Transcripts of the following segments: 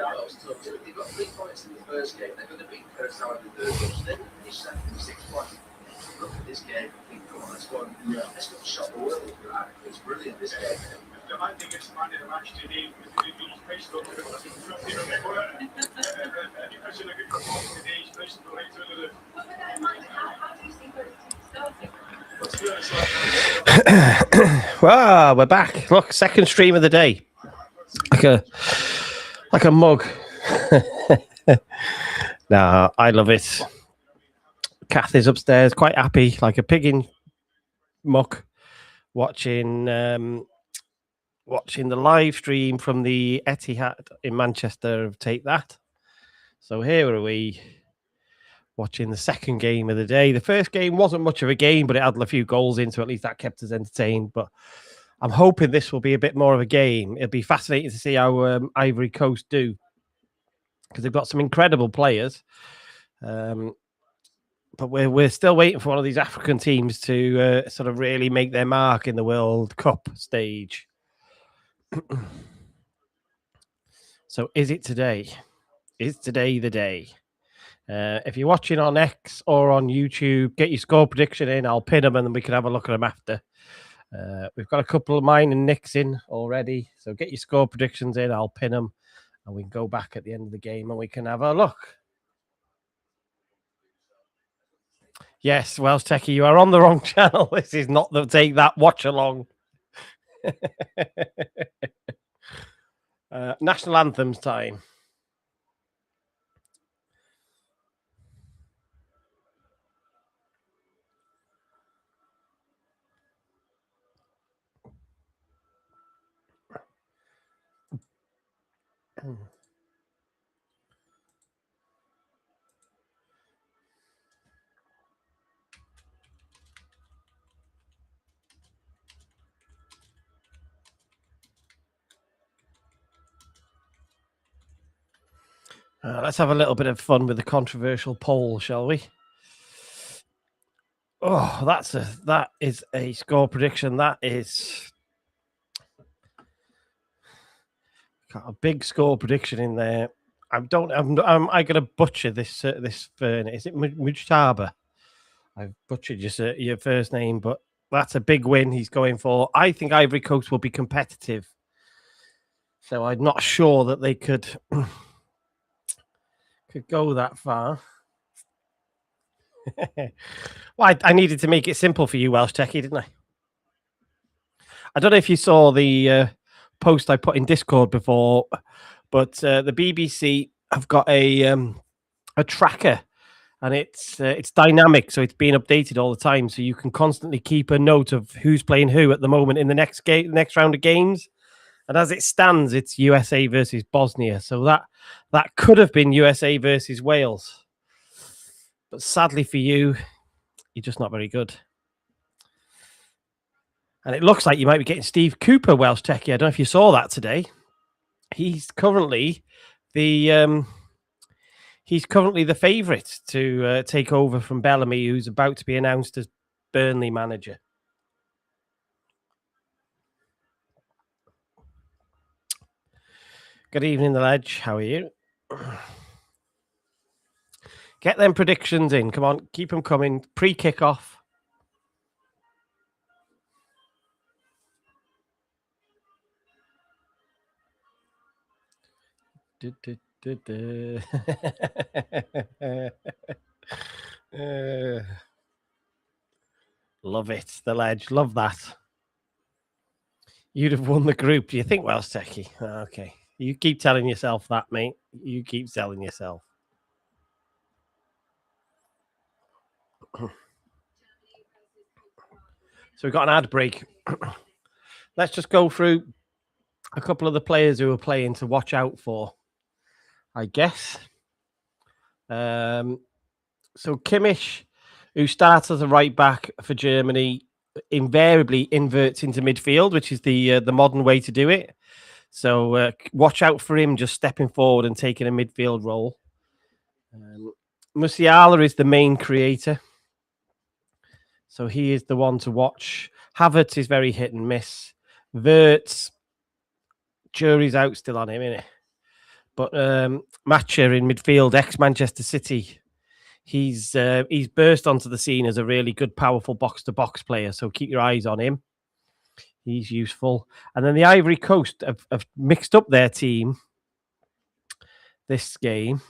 I was told to. They got 3 points in the first game. They're going to beat first out of the third game. So they're going to finish second with 6 points. Look at this game. I think, come on, let's go and shot the world. It's brilliant, this game. The man thing is man in the match today with the Facebook. Wow, we're back. Look, second stream of the day. Like a mug. Nah, I love it. Kath is upstairs, quite happy, like a pig in muck, watching the live stream from the Etihad in Manchester of Take That. So here are we, watching the second game of the day. The first game wasn't much of a game, but it had a few goals in, so at least that kept us entertained. But I'm hoping this will be a bit more of a game. It'll be fascinating to see how Ivory Coast do, because they've got some incredible players. But we're still waiting for one of these African teams to sort of really make their mark in the World Cup stage. So is it today? Is today the day? If you're watching on X or on YouTube, get your score prediction in. I'll pin them and then we can have a look at them after. We've got a couple of mine and Nick's in already. So get your score predictions in. I'll pin them and we can go back at the end of the game and we can have a look. Yes, Welsh Techie, you are on the wrong channel. This is not the Take That watch along. National anthems time. Let's have a little bit of fun with the controversial poll, shall we? Oh, that is a score prediction. That is got a big score prediction in there. I'm gonna butcher this Fern. Is it Mujtaba? I've butchered your first name, but that's a big win he's going for. I think Ivory Coast will be competitive, so I'm not sure that they could go that far. Well, I needed to make it simple for you, Welsh Techie, didn't I? I don't know if you saw the post I put in Discord before, but the BBC have got a tracker, and it's dynamic, so it's being updated all the time, so you can constantly keep a note of who's playing who at the moment in the next round of games. And as it stands, it's USA versus Bosnia, so that could have been USA versus Wales, but sadly for you, you're just not very good. And it looks like you might be getting Steve Cooper, Welsh Techie. I don't know if you saw that today. He's currently the favourite to take over from Bellamy, who's about to be announced as Burnley manager. Good evening, The Ledge. How are you? Get them predictions in. Come on, keep them coming. Pre-kickoff. Love it, The Ledge. Love that. You'd have won the group. Do you think, Welsh Techie? Okay. You keep telling yourself that, mate. You keep telling yourself. So we've got an ad break. Let's just go through a couple of the players who are playing to watch out for, I guess. So Kimmich, who starts as a right back for Germany, invariably inverts into midfield, which is the modern way to do it. So watch out for him just stepping forward and taking a midfield role. Musiala is the main creator, so he is the one to watch. Havertz is very hit and miss. Wirtz, jury's out still on him, isn't it? But Matcher in midfield, ex-Manchester City, he's burst onto the scene as a really good, powerful box-to-box player. So keep your eyes on him. He's useful. And then the Ivory Coast have mixed up their team this game.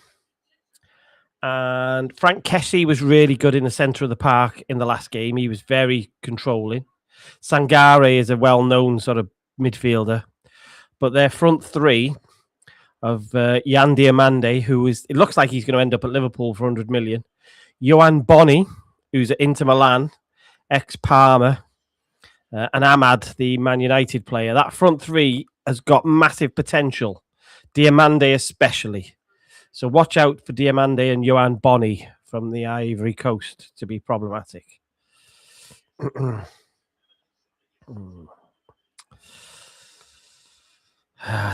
And Frank Kessie was really good in the centre of the park in the last game. He was very controlling. Sangare is a well-known sort of midfielder. But their front three of Yan Diomande, it looks like he's going to end up at Liverpool for 100 million. Yohan Boni, who's at Inter Milan, ex-Parma, and Ahmad, the Man United player. That front three has got massive potential. Diomande especially. So watch out for Diomande and Yohan Boni from the Ivory Coast to be problematic.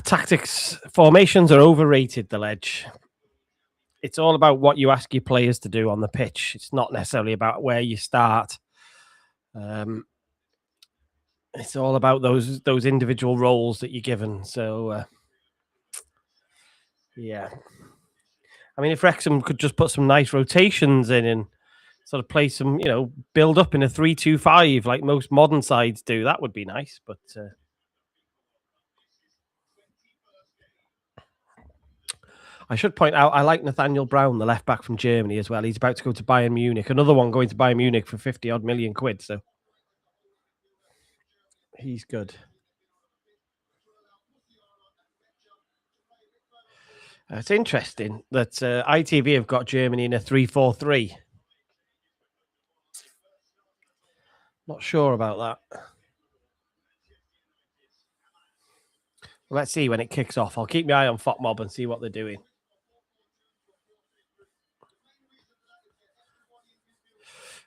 Tactics, formations are overrated, the Ledge. It's all about what you ask your players to do on the pitch. It's not necessarily about where you start. It's all about those individual roles that you're given. So, yeah. I mean, if Wrexham could just put some nice rotations in and sort of play some, build up in a 3-2-5 like most modern sides do, that would be nice. But I should point out, I like Nathaniel Brown, the left back from Germany as well. He's about to go to Bayern Munich. Another one going to Bayern Munich for 50 odd million quid. So he's good. It's interesting that ITV have got Germany in a 3-4-3. Not sure about that. Let's see when it kicks off. I'll keep my eye on FotMob and see what they're doing.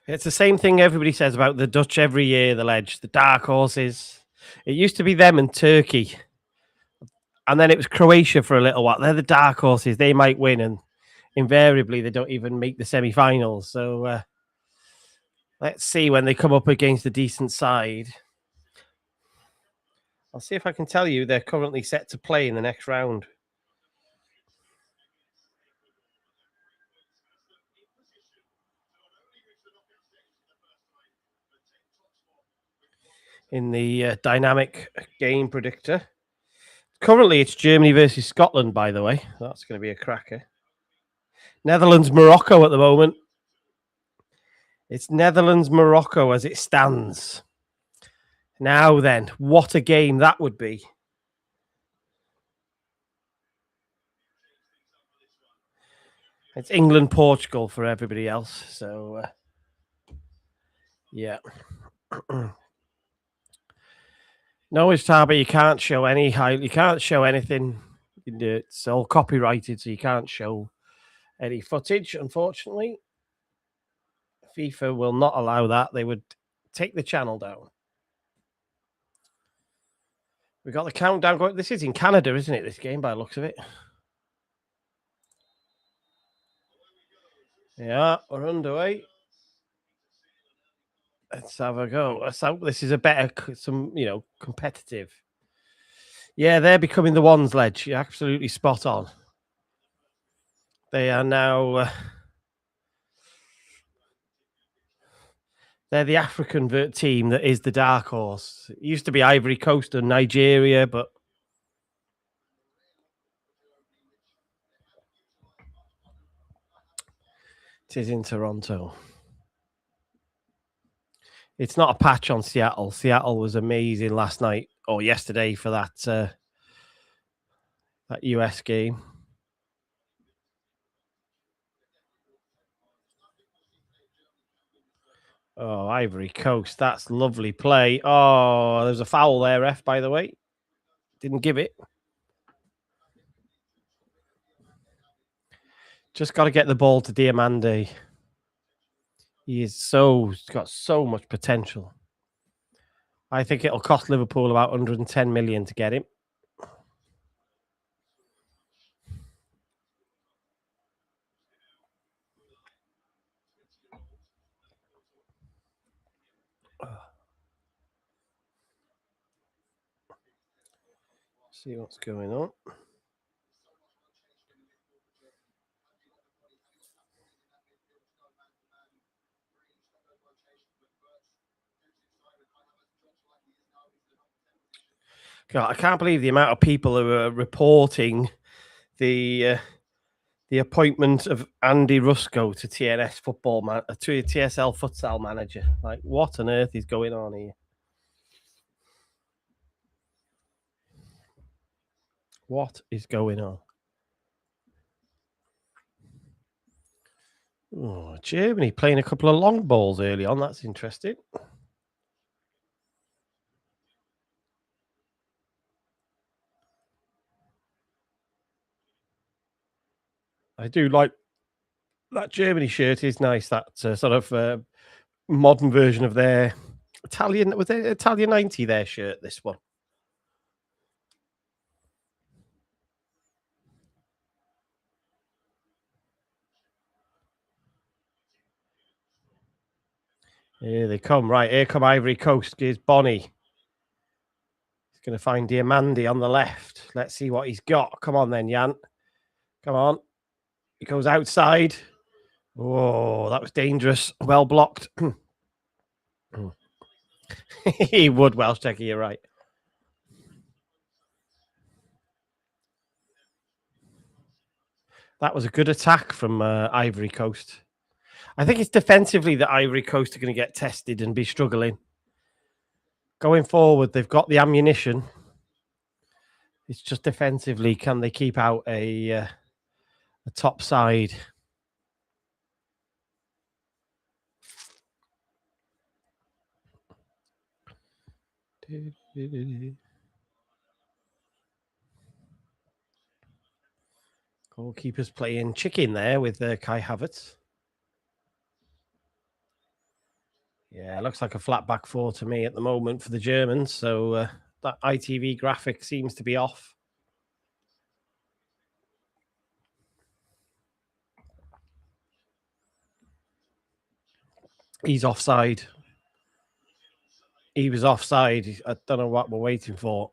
It's the same thing everybody says about the Dutch every year, the Ledge, the dark horses. It used to be them and Turkey. And then it was Croatia for a little while. They're the dark horses. They might win. And invariably, they don't even make the semi-finals. So let's see when they come up against a decent side. I'll see if I can tell you they're currently set to play in the next round. In the dynamic game predictor. Currently, it's Germany versus Scotland, by the way. That's going to be a cracker. Netherlands, Morocco at the moment. It's Netherlands, Morocco as it stands. Now then, what a game that would be. It's England, Portugal for everybody else. So, yeah. No, it's Taba. You can't show you can't show anything. It's all copyrighted, so you can't show any footage, unfortunately. FIFA will not allow that. They would take the channel down. We got the countdown going. This is in Canada, isn't it? This game, by the looks of it. Yeah, we're underway. Let's have a go. Let's hope this is a better, competitive. Yeah, they're becoming the ones, Ledge. You're absolutely spot on. They are now. They're the African team that is the dark horse. It used to be Ivory Coast and Nigeria, but it is in Toronto. It's not a patch on Seattle. Seattle was amazing last night or yesterday for that US game. Oh, Ivory Coast. That's lovely play. Oh, there's a foul there, ref, by the way. Didn't give it. Just got to get the ball to Diomande. He's got so much potential. I think it'll cost Liverpool about 110 million to get him. See what's going on. God, I can't believe the amount of people who are reporting the appointment of Andy Rusco to to TSL futsal manager. Like, what on earth is going on here? What is going on? Oh, Germany playing a couple of long balls early on. That's interesting. I do like that Germany shirt. Is nice. That sort of modern version of their Italian. Was it Italian 90? Their shirt. This one. Here they come. Right, here come Ivory Coast. Here's Bonnie. He's going to find Diamandi on the left. Let's see what he's got. Come on then, Jan. Come on. He goes outside. Oh, that was dangerous. Well blocked. He would, Welsh Techie, you're right. That was a good attack from Ivory Coast. I think it's defensively that Ivory Coast are going to get tested and be struggling. Going forward, they've got the ammunition. It's just defensively, can they keep out a top side? Goalkeeper's playing chicken there with Kai Havertz. Yeah, looks like a flat back four to me at the moment for the Germans. So that ITV graphic seems to be off. He's offside. He was offside. I don't know what we're waiting for.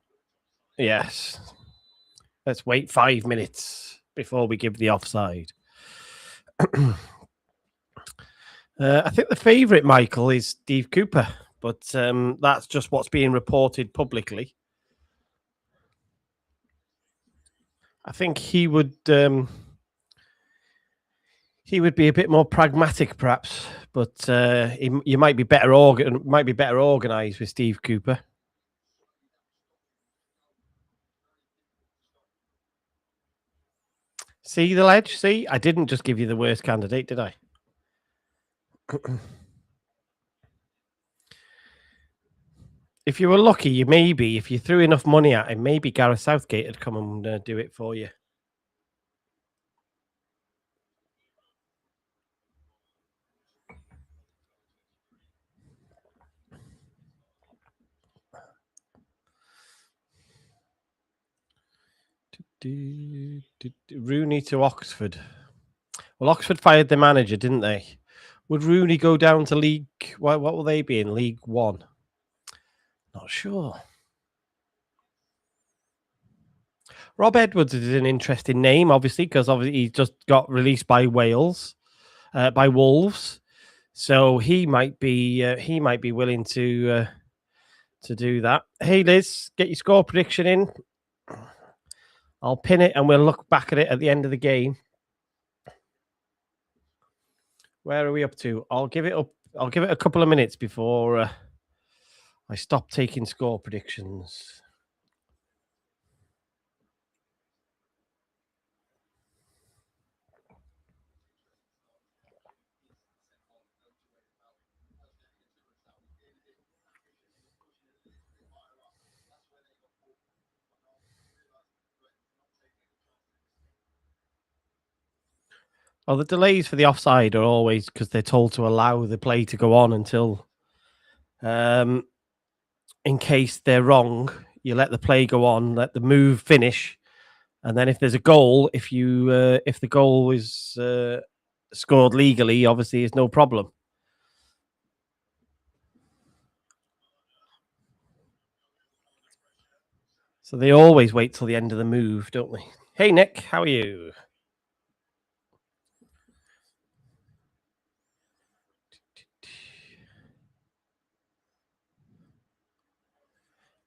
Yes. Let's wait 5 minutes before we give the offside. I think the favourite, Michael, is Steve Cooper, but that's just what's being reported publicly. I think he would be a bit more pragmatic, perhaps, but you might be better organised with Steve Cooper. See the ledge? See, I didn't just give you the worst candidate, did I? If you were lucky, if you threw enough money at him, maybe Gareth Southgate would come and do it for you. Rooney to Oxford. Well, Oxford fired the manager, didn't they? Would Rooney go down to League? What will they be in? League One? Not sure. Rob Edwards is an interesting name, obviously, because he just got released by Wolves. So he might be willing to do that. Hey Liz, get your score prediction in. I'll pin it and we'll look back at it at the end of the game. Where are we up to? I'll give it a couple of minutes before I stop taking score predictions. Well, the delays for the offside are always because they're told to allow the play to go on until, in case they're wrong, you let the play go on, let the move finish, and then if there's a goal, if the goal is scored legally, obviously, it's no problem. So they always wait till the end of the move, don't they? Hey, Nick, how are you?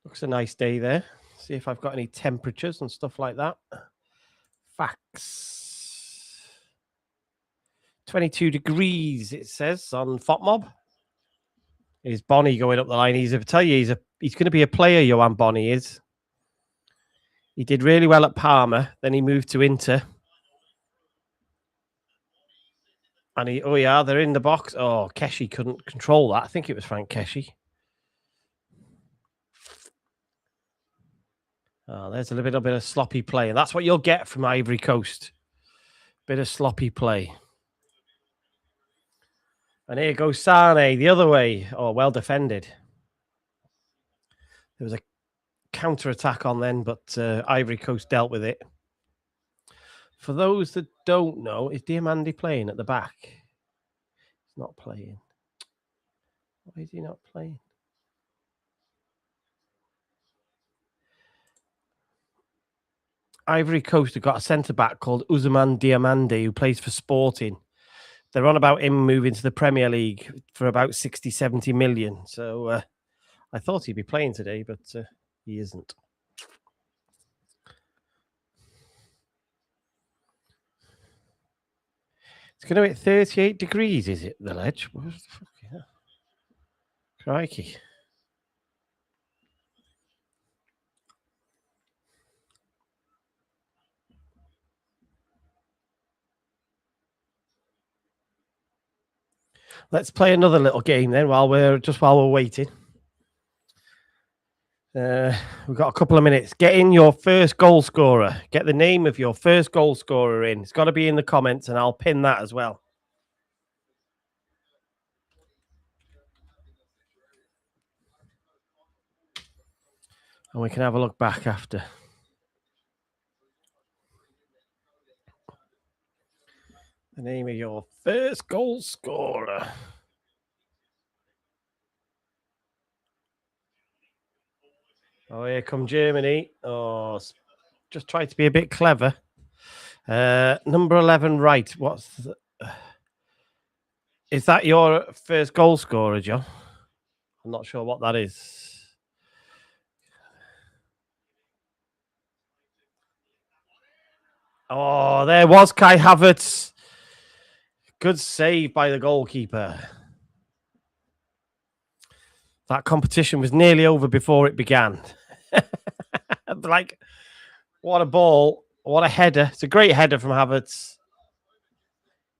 Looks a nice day there. See if I've got any temperatures and stuff like that. Facts. 22 degrees, it says on FOTMob. Is Bonnie going up the line? I tell you, he's going to be a player, Johan Bonnie is. He did really well at Parma. Then he moved to Inter. And they're in the box. Oh, Keshi couldn't control that. I think it was Frank Keshi. Oh, there's a little bit of sloppy play. And that's what you'll get from Ivory Coast. Bit of sloppy play. And here goes Sane the other way. Oh, well defended. There was a counter-attack on then, but Ivory Coast dealt with it. For those that don't know, is Diamandi playing at the back? He's not playing. Why is he not playing? Ivory Coast have got a centre-back called Ousmane Diamandi who plays for Sporting. They're on about him moving to the Premier League for about 60, 70 million. So I thought he'd be playing today, but he isn't. It's going to be 38 degrees, is it, the ledge? What the fuck? Yeah. Crikey. Let's play another little game then while we're waiting. We've got a couple of minutes. Get in your first goal scorer. Get the name of your first goal scorer in. It's got to be in the comments, and I'll pin that as well. And we can have a look back after. The name of your first goal scorer. Oh, here come Germany. Oh, just try to be a bit clever. Number 11, right. Is that your first goal scorer, John? I'm not sure what that is. Oh, there was Kai Havertz. Good save by the goalkeeper. That competition was nearly over before it began. Like, what a ball. What a header. It's a great header from Havertz.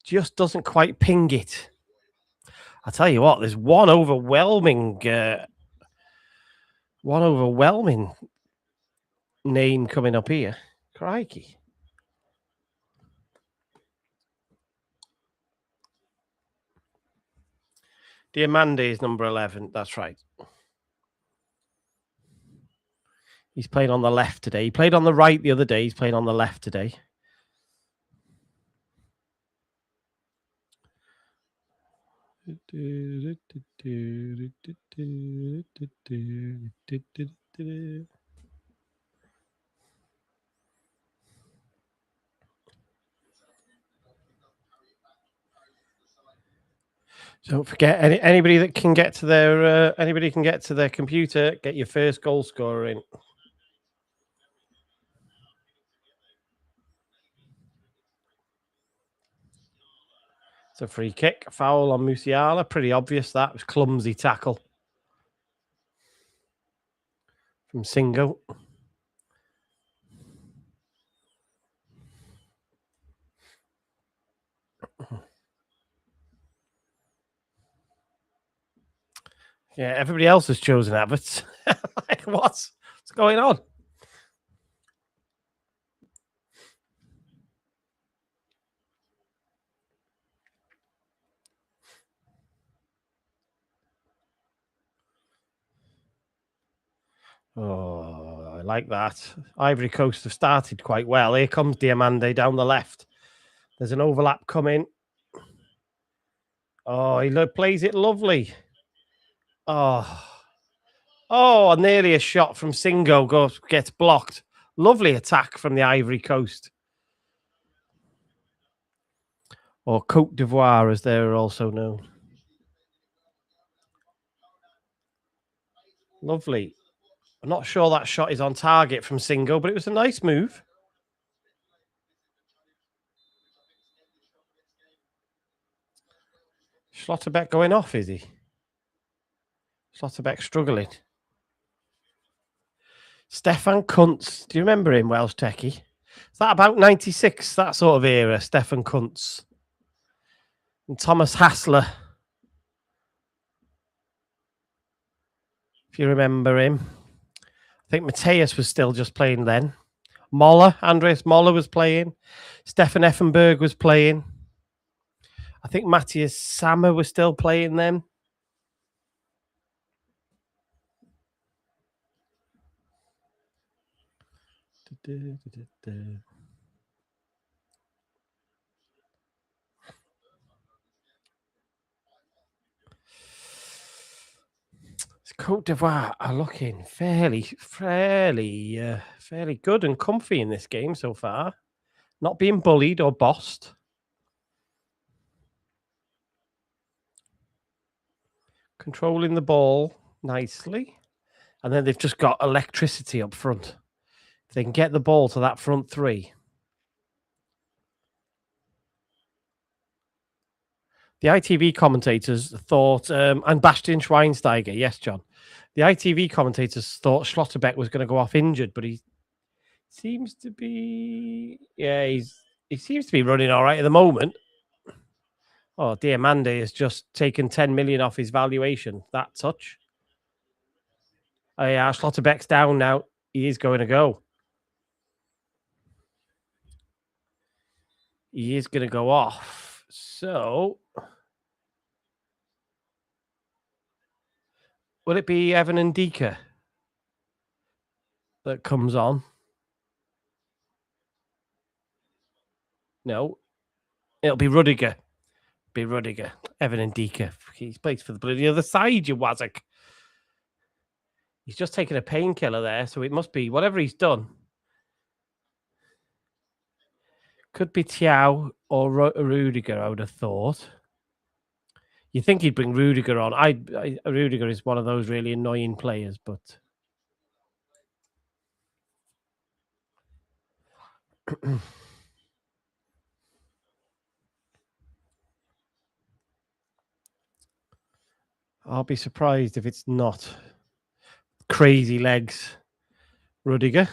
Just doesn't quite ping it. I'll tell you what, there's one overwhelming name coming up here. Crikey. Diamandi is number 11. That's right. He's playing on the left today. He played on the right the other day. He's playing on the left today. Don't forget, anybody that can get to their computer, get your first goal scorer in. It's a free kick, foul on Musiala. Pretty obvious that. It was clumsy tackle from Singo. Yeah, everybody else has chosen Havertz. Like, what's going on? Oh, I like that. Ivory Coast have started quite well. Here comes Diamandi down the left. There's an overlap coming. Oh, he plays it lovely. Oh, nearly a shot from Singo gets blocked. Lovely attack from the Ivory Coast. Or Côte d'Ivoire, as they're also known. Lovely. I'm not sure that shot is on target from Singo, but it was a nice move. Schlotterbeck going off, is he? Schlotterbeck struggling. Stefan Kuntz. Do you remember him, Welsh techie? Is that about 96, that sort of era, Stefan Kuntz? And Thomas Hassler. If you remember him. I think Mateus was still just playing then. Andreas Moller was playing. Stefan Effenberg was playing. I think Matthias Sammer was still playing then. Cote d'Ivoire are looking fairly good and comfy in this game so far. Not being bullied or bossed. Controlling the ball nicely. And then they've just got electricity up front. If they can get the ball to that front three. The ITV commentators thought, and Bastian Schweinsteiger, yes, John. The ITV commentators thought Schlotterbeck was going to go off injured, but he seems to be, he seems to be running all right at the moment. Oh, Diamande has just taken 10 million off his valuation. That touch. Oh, yeah, Schlotterbeck's down now. He is going to go. He is going to go off. So, will it be Evan and Dika that comes on? No. It'll be Rudiger. Evan and Dika. He's plays for the bloody other side, you wazzock. He's just taken a painkiller there, so it must be whatever he's done. Could be Thiaw or Rudiger, I would have thought. You think he'd bring Rudiger on. Rudiger is one of those really annoying players, but... I'll be surprised if it's not crazy legs Rudiger.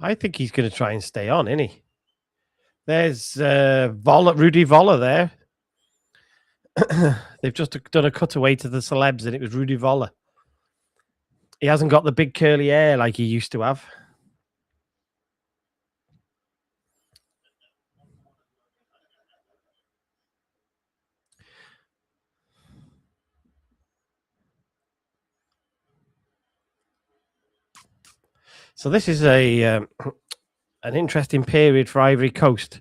I think he's going to try and stay on, isn't he? There's Rudy Voller there. They've just done a cutaway to the celebs, and it was Rudy Voller. He hasn't got the big curly hair like he used to have. So this is an interesting period for Ivory Coast.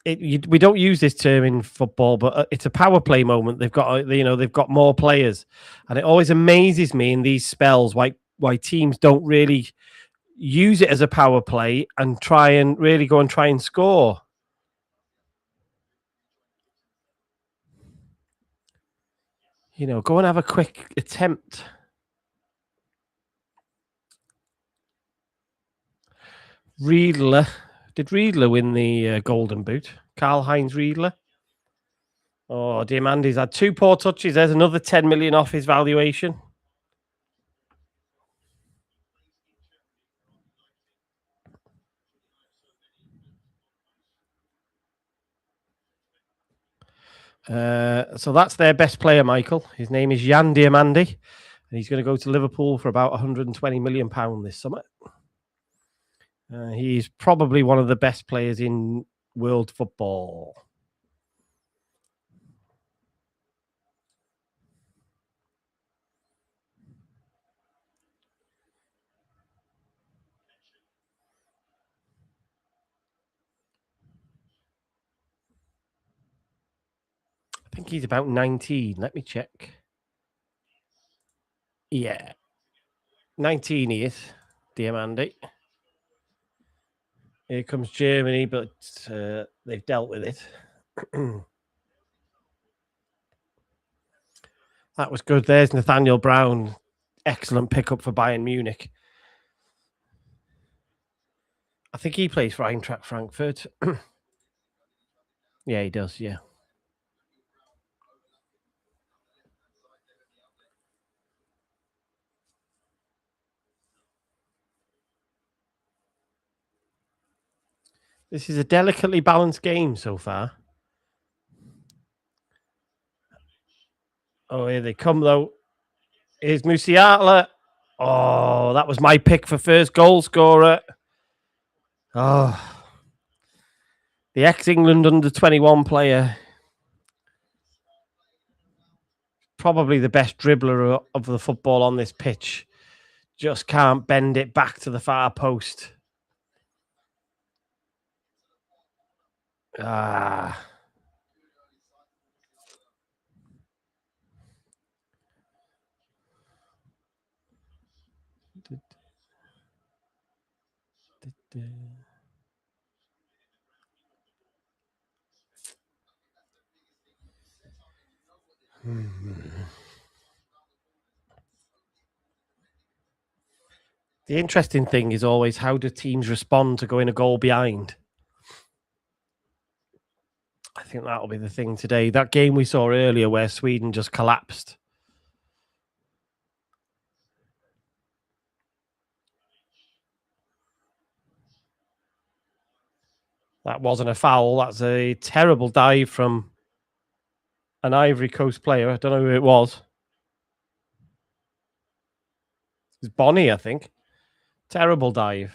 We don't use this term in football, but it's a power play moment. They've got more players, and it always amazes me in these spells why teams don't really use it as a power play and try and score. Go and have a quick attempt. Riedler. Did Riedler win the Golden Boot? Karl-Heinz Riedler? Oh, Diamandi's had 2 poor touches. There's another 10 million off his valuation. So that's their best player, Michael. His name is Jan Diamandi, and he's going to go to Liverpool for about £120 million this summer. He's probably one of the best players in world football. I think he's about 19. Let me check. Yeah. 19 he is, Diamandi. Here comes Germany, but they've dealt with it. That was good. There's Nathaniel Brown. Excellent pickup for Bayern Munich. I think he plays for Eintracht Frankfurt. Yeah, he does, yeah. This is a delicately balanced game so far. Oh, here they come, though. Here's Musiala. Oh, that was my pick for first goal scorer. Oh, the ex-England under-21 player. Probably the best dribbler of the football on this pitch. Just can't bend it back to the far post. Ah. The interesting thing is always how do teams respond to going a goal behind? I think that'll be the thing today. That game we saw earlier where Sweden just collapsed. That wasn't a foul. That's a terrible dive from an Ivory Coast player. I don't know who it was. It was Bonnie, I think. Terrible dive.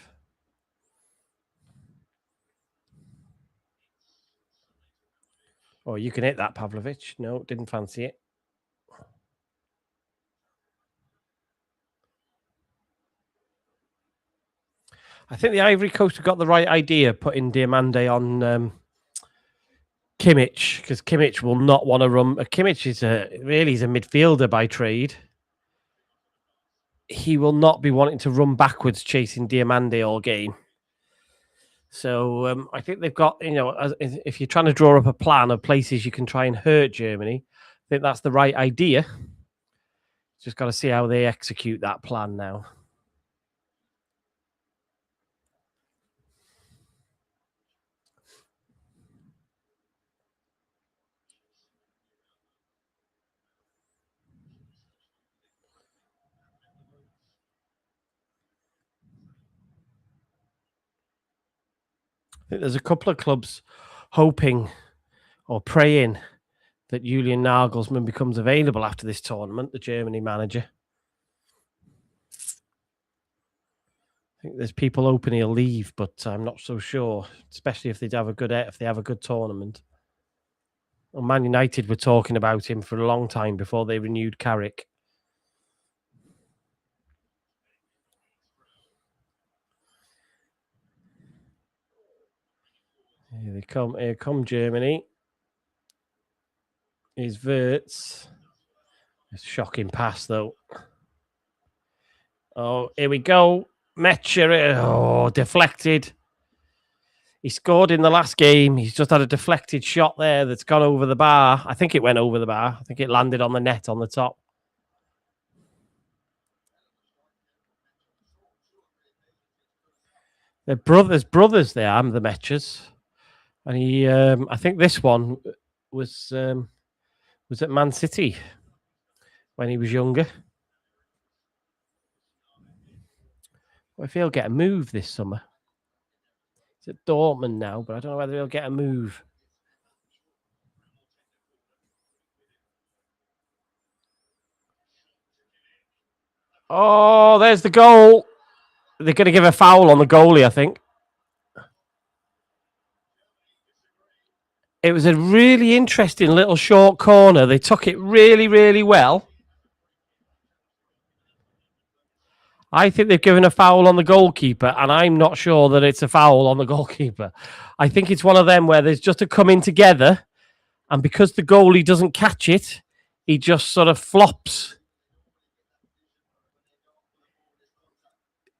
Oh, you can hit that, Pavlovich. No, didn't fancy it. I think the Ivory Coast have got the right idea putting Diamande on Kimmich, because Kimmich will not want to run. Kimmich is he's a midfielder by trade. He will not be wanting to run backwards chasing Diamande all game. So I think they've got, if you're trying to draw up a plan of places you can try and hurt Germany, I think that's the right idea. Just got to see how they execute that plan now. I think there's a couple of clubs hoping or praying that Julian Nagelsmann becomes available after this tournament, the Germany manager. I think there's people hoping he'll leave, but I'm not so sure, especially if they have a good tournament. Well, Man United were talking about him for a long time before they renewed Carrick. Here they come. Here come Germany. Here's Wirtz. A shocking pass, though. Oh, here we go. Metcher. Oh, deflected. He scored in the last game. He's just had a deflected shot there that's gone over the bar. I think it went over the bar. I think it landed on the net on the top. They're brothers. They are, the Metchers. And he, I think this one was at Man City when he was younger. Well, if he'll get a move this summer. He's at Dortmund now, but I don't know whether he'll get a move. Oh, there's the goal. They're going to give a foul on the goalie, I think. It was a really interesting little short corner. They took it really, really well. I think they've given a foul on the goalkeeper, and I'm not sure that it's a foul on the goalkeeper. I think it's one of them where there's just a coming together, and because the goalie doesn't catch it, he just sort of flops.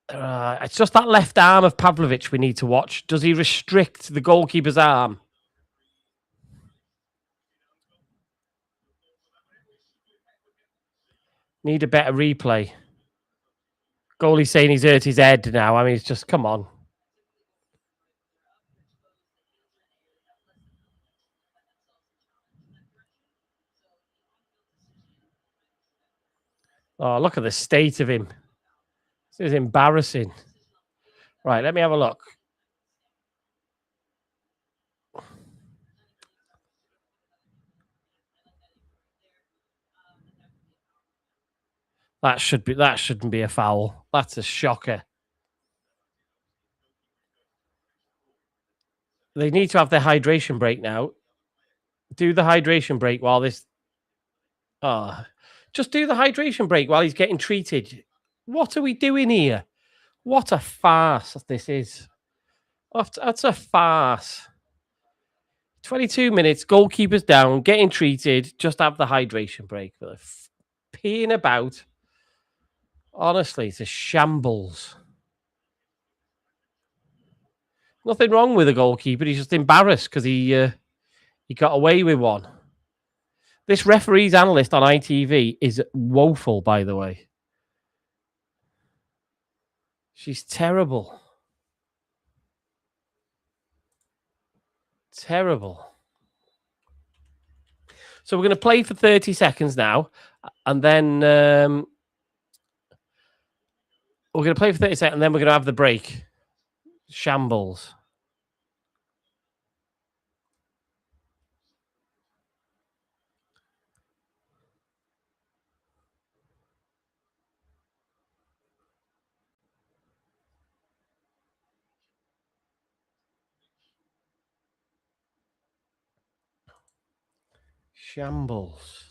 It's just that left arm of Pavlovich we need to watch. Does he restrict the goalkeeper's arm? Need a better replay. Goalie saying he's hurt his head now. I mean, it's just, come on. Oh, look at the state of him. This is embarrassing. Right, let me have a look. That shouldn't be a foul. That's a shocker. They need to have their hydration break now. Do the hydration break while this. Just do the hydration break while he's getting treated. What are we doing here? What a farce this is. That's a farce. 22 minutes, goalkeeper's down, getting treated. Just have the hydration break. Peeing about. Honestly, it's a shambles. Nothing wrong with the goalkeeper. He's just embarrassed because he got away with one. This referee's analyst on ITV is woeful, by the way. She's terrible. Terrible. So we're going to play for 30 seconds now, and then we're going to play for 30 seconds, and then we're going to have the break. Shambles. Shambles.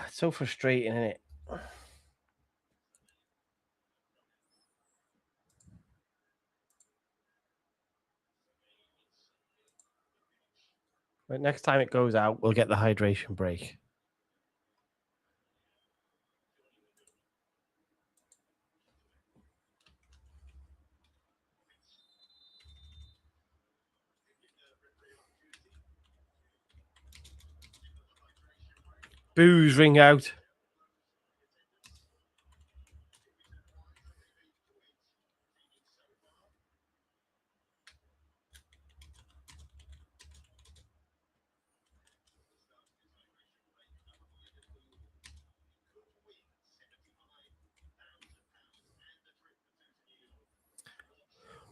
It's so frustrating, isn't it? But next time it goes out, we'll get the hydration break. Boos ring out.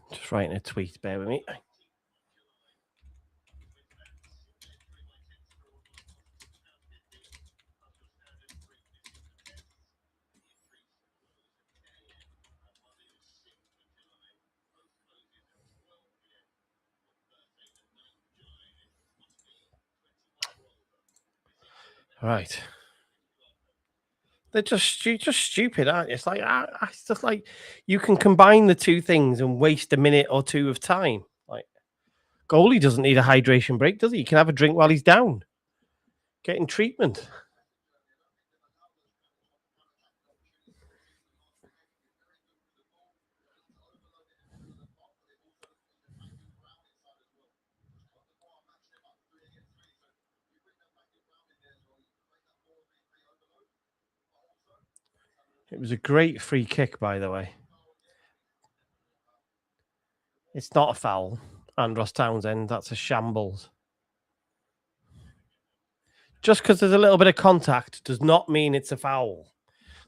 Just writing a tweet, bear with me. Right. They're just stupid, aren't you? It's like it's just like you can combine the two things and waste a minute or two of time. Like goalie doesn't need a hydration break, does he? He can have a drink while he's down, getting treatment. It was a great free kick, by the way. It's not a foul. Andros Townsend, that's a shambles. Just because there's a little bit of contact does not mean it's a foul.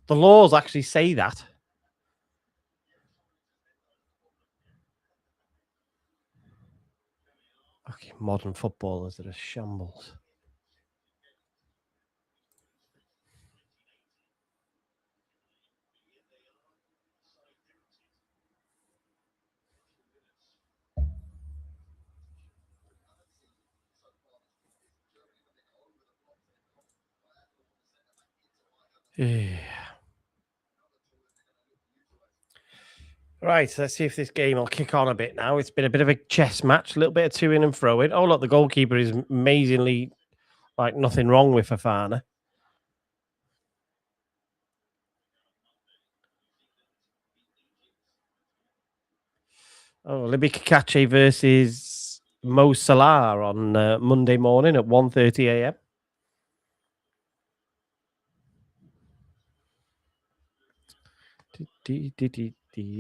The laws actually say that. Okay, modern footballers that are shambles. Yeah. Right, let's see if this game will kick on a bit now. It's been a bit of a chess match, a little bit of to in and fro in. Oh, look, the goalkeeper is amazingly like nothing wrong with Fafana. Oh, Libby Kakache versus Mo Salah on Monday morning at 1:30 a.m.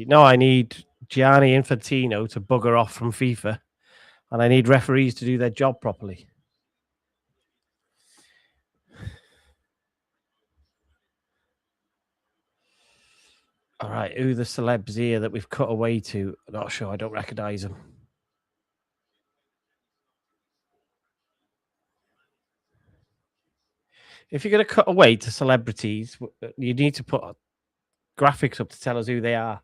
No, I need Gianni Infantino to bugger off from FIFA, and I need referees to do their job properly. All right, who are the celebs here that we've cut away to? Not sure. I don't recognise them. If you're going to cut away to celebrities, you need to put graphics up to tell us who they are.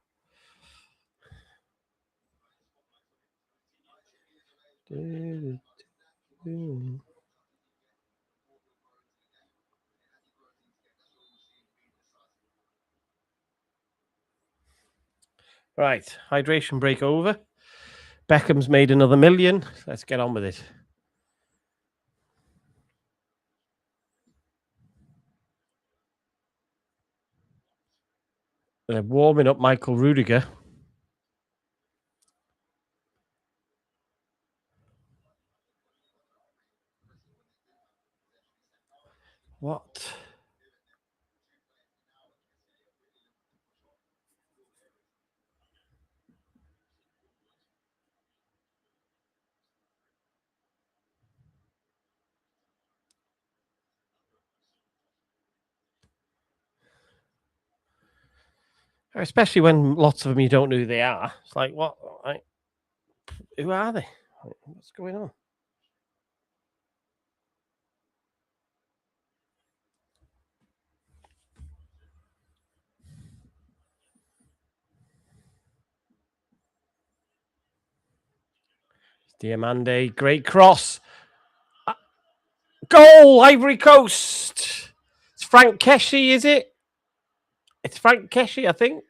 Right, hydration break over. Beckham's made another million. Let's get on with it. They're warming up Michael Rudiger. What? Especially when lots of them you don't know who they are. It's like, what? Like, who are they? What's going on? Diamande, great cross. Goal, Ivory Coast. It's Frank Keshy, is it? It's Frank Keshy, I think.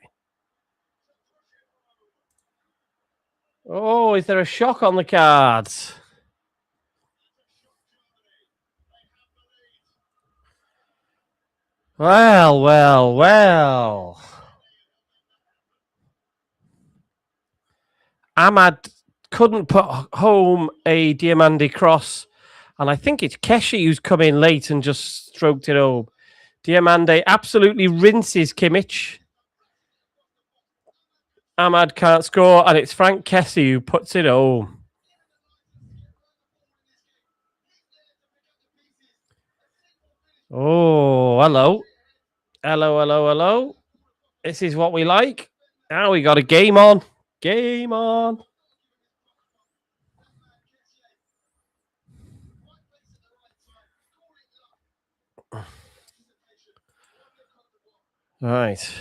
Oh, is there a shock on the cards? Well, well, well. Ahmad couldn't put home a Diamande cross, and I think it's Keshy who's come in late and just stroked it home. Diamande absolutely rinses Kimmich. Ahmad can't score, and it's Frank Kessie who puts it home. Oh, hello. Hello, hello, hello. This is what we like. Now we got a game on. Game on. All right.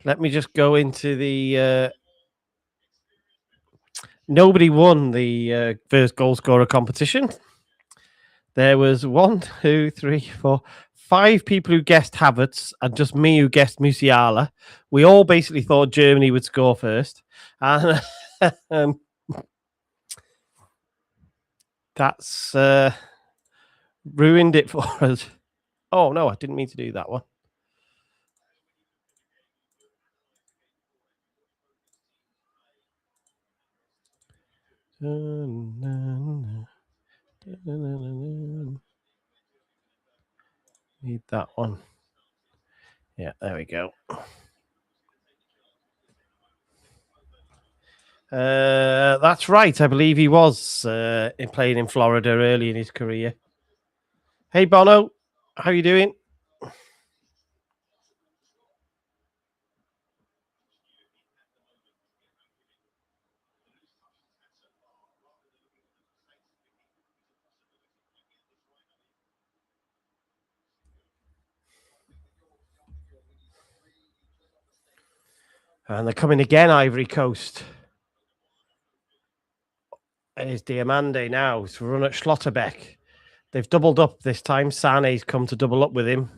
Let me just go into the. Nobody won the first goal scorer competition. There was 1, 2, 3, 4, 5 people who guessed Havertz and just me who guessed Musiala. We all basically thought Germany would score first. And that's ruined it for us. Oh, no, I didn't mean to do that one. Need that one. Yeah, there we go. That's right. I believe he was playing in Florida early in his career. Hey, Bono, how you doing? And they're coming again, Ivory Coast. It is Diamande now. It's run at Schlotterbeck. They've doubled up this time. Sane's come to double up with him.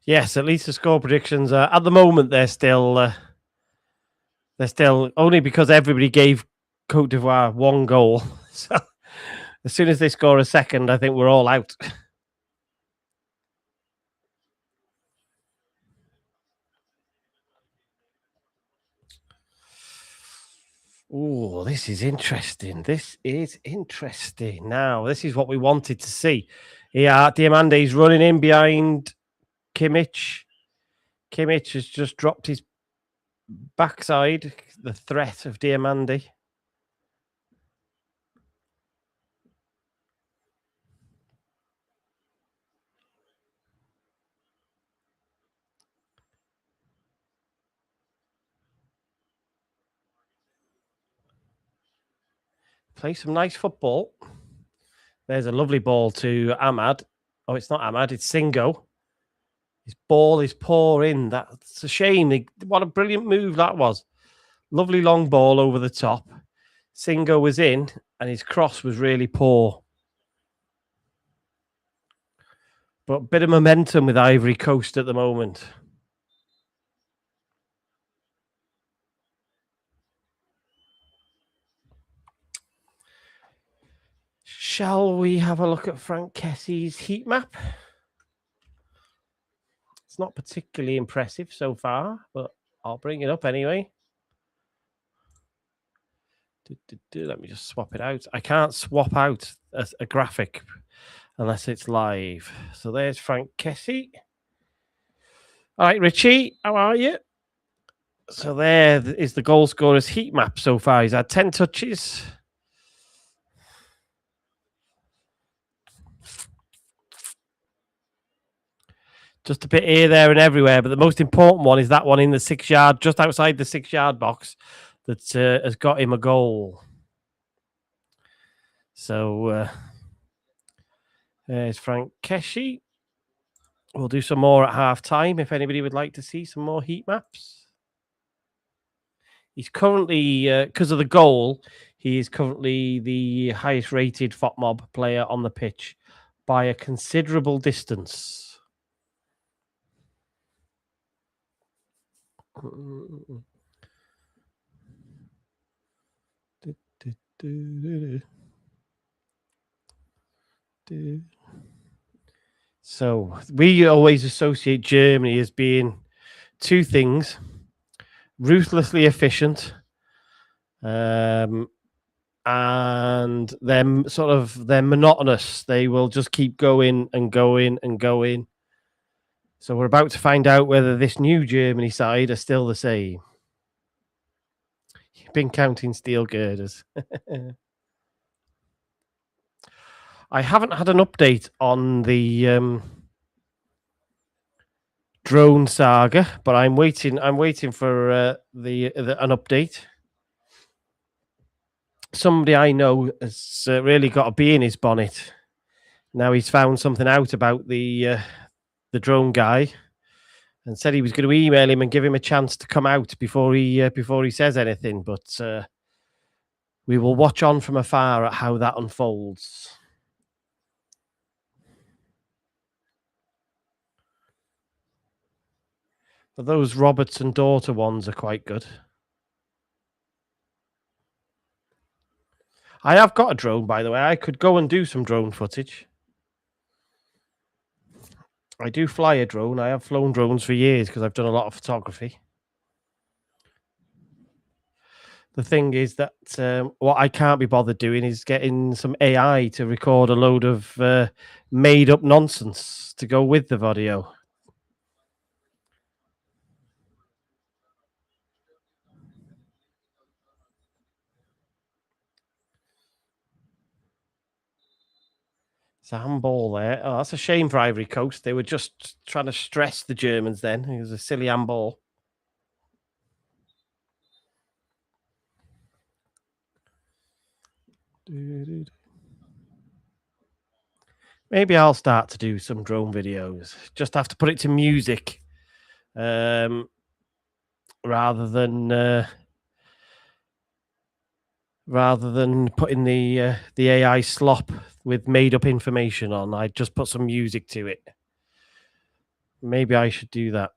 Yes, at least the score predictions are at the moment they're still only because everybody gave Cote d'Ivoire one goal. So as soon as they score a second, I think we're all out. Oh, this is interesting. This is interesting. Now, this is what we wanted to see. Yeah, Diamande's running in behind Kimmich. Kimmich has just dropped his backside, the threat of Diamande. Play some nice football. There's a lovely ball to Ahmad. Oh, it's not Ahmad, it's Singo. His ball is pouring. That's a shame. What a brilliant move that was. Lovely long ball over the top. Singo was in, and his cross was really poor. But a bit of momentum with Ivory Coast at the moment. Shall we have a look at Frank Kessie's heat map? It's not particularly impressive so far, but I'll bring it up anyway. Let me just swap it out. I can't swap out a graphic unless it's live. So there's Frank Kessie. All right, Richie, how are you? So there is the goal scorer's heat map so far. He's had 10 touches. Just a bit here, there, and everywhere. But the most important one is that one in the 6 yard, just outside the 6 yard box, that has got him a goal. So there's Frank Kessie. We'll do some more at half time if anybody would like to see some more heat maps. He's currently, because of the goal, he is currently the highest rated FOTMOB player on the pitch by a considerable distance. So we always associate Germany as being two things: ruthlessly efficient, and they're monotonous. They will just keep going and going and going. So we're about to find out whether this new Germany side are still the same. You've been counting steel girders. I haven't had an update on the drone saga, but I'm waiting for an update. Somebody I know has really got a bee in his bonnet. Now he's found something out about the drone guy, and said he was going to email him and give him a chance to come out before he says anything. But we will watch on from afar at how that unfolds. But those Roberts and daughter ones are quite good. I have got a drone, by the way. I could go and do some drone footage. I do fly a drone. I have flown drones for years because I've done a lot of photography. The thing is that what I can't be bothered doing is getting some AI to record a load of made-up nonsense to go with the video. It's a handball there. Oh, that's a shame for Ivory Coast. They were just trying to stress the Germans then. It was a silly handball. Maybe I'll start to do some drone videos. Just have to put it to music rather than putting the AI slop with made up information on. I just put some music to it. Maybe I should do that.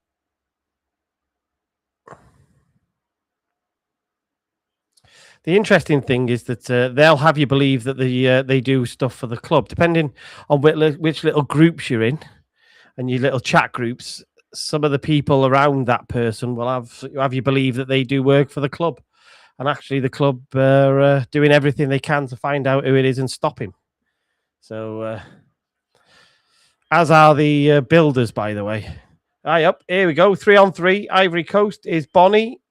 The interesting thing is that they'll have you believe that they do stuff for the club, depending on which little groups you're in and your little chat groups. Some of the people around that person will have you believe that they do work for the club, and actually the club are doing everything they can to find out who it is and stop him. So, as are the builders, by the way. Up here we go. 3-on-3. Ivory Coast is Bonnie.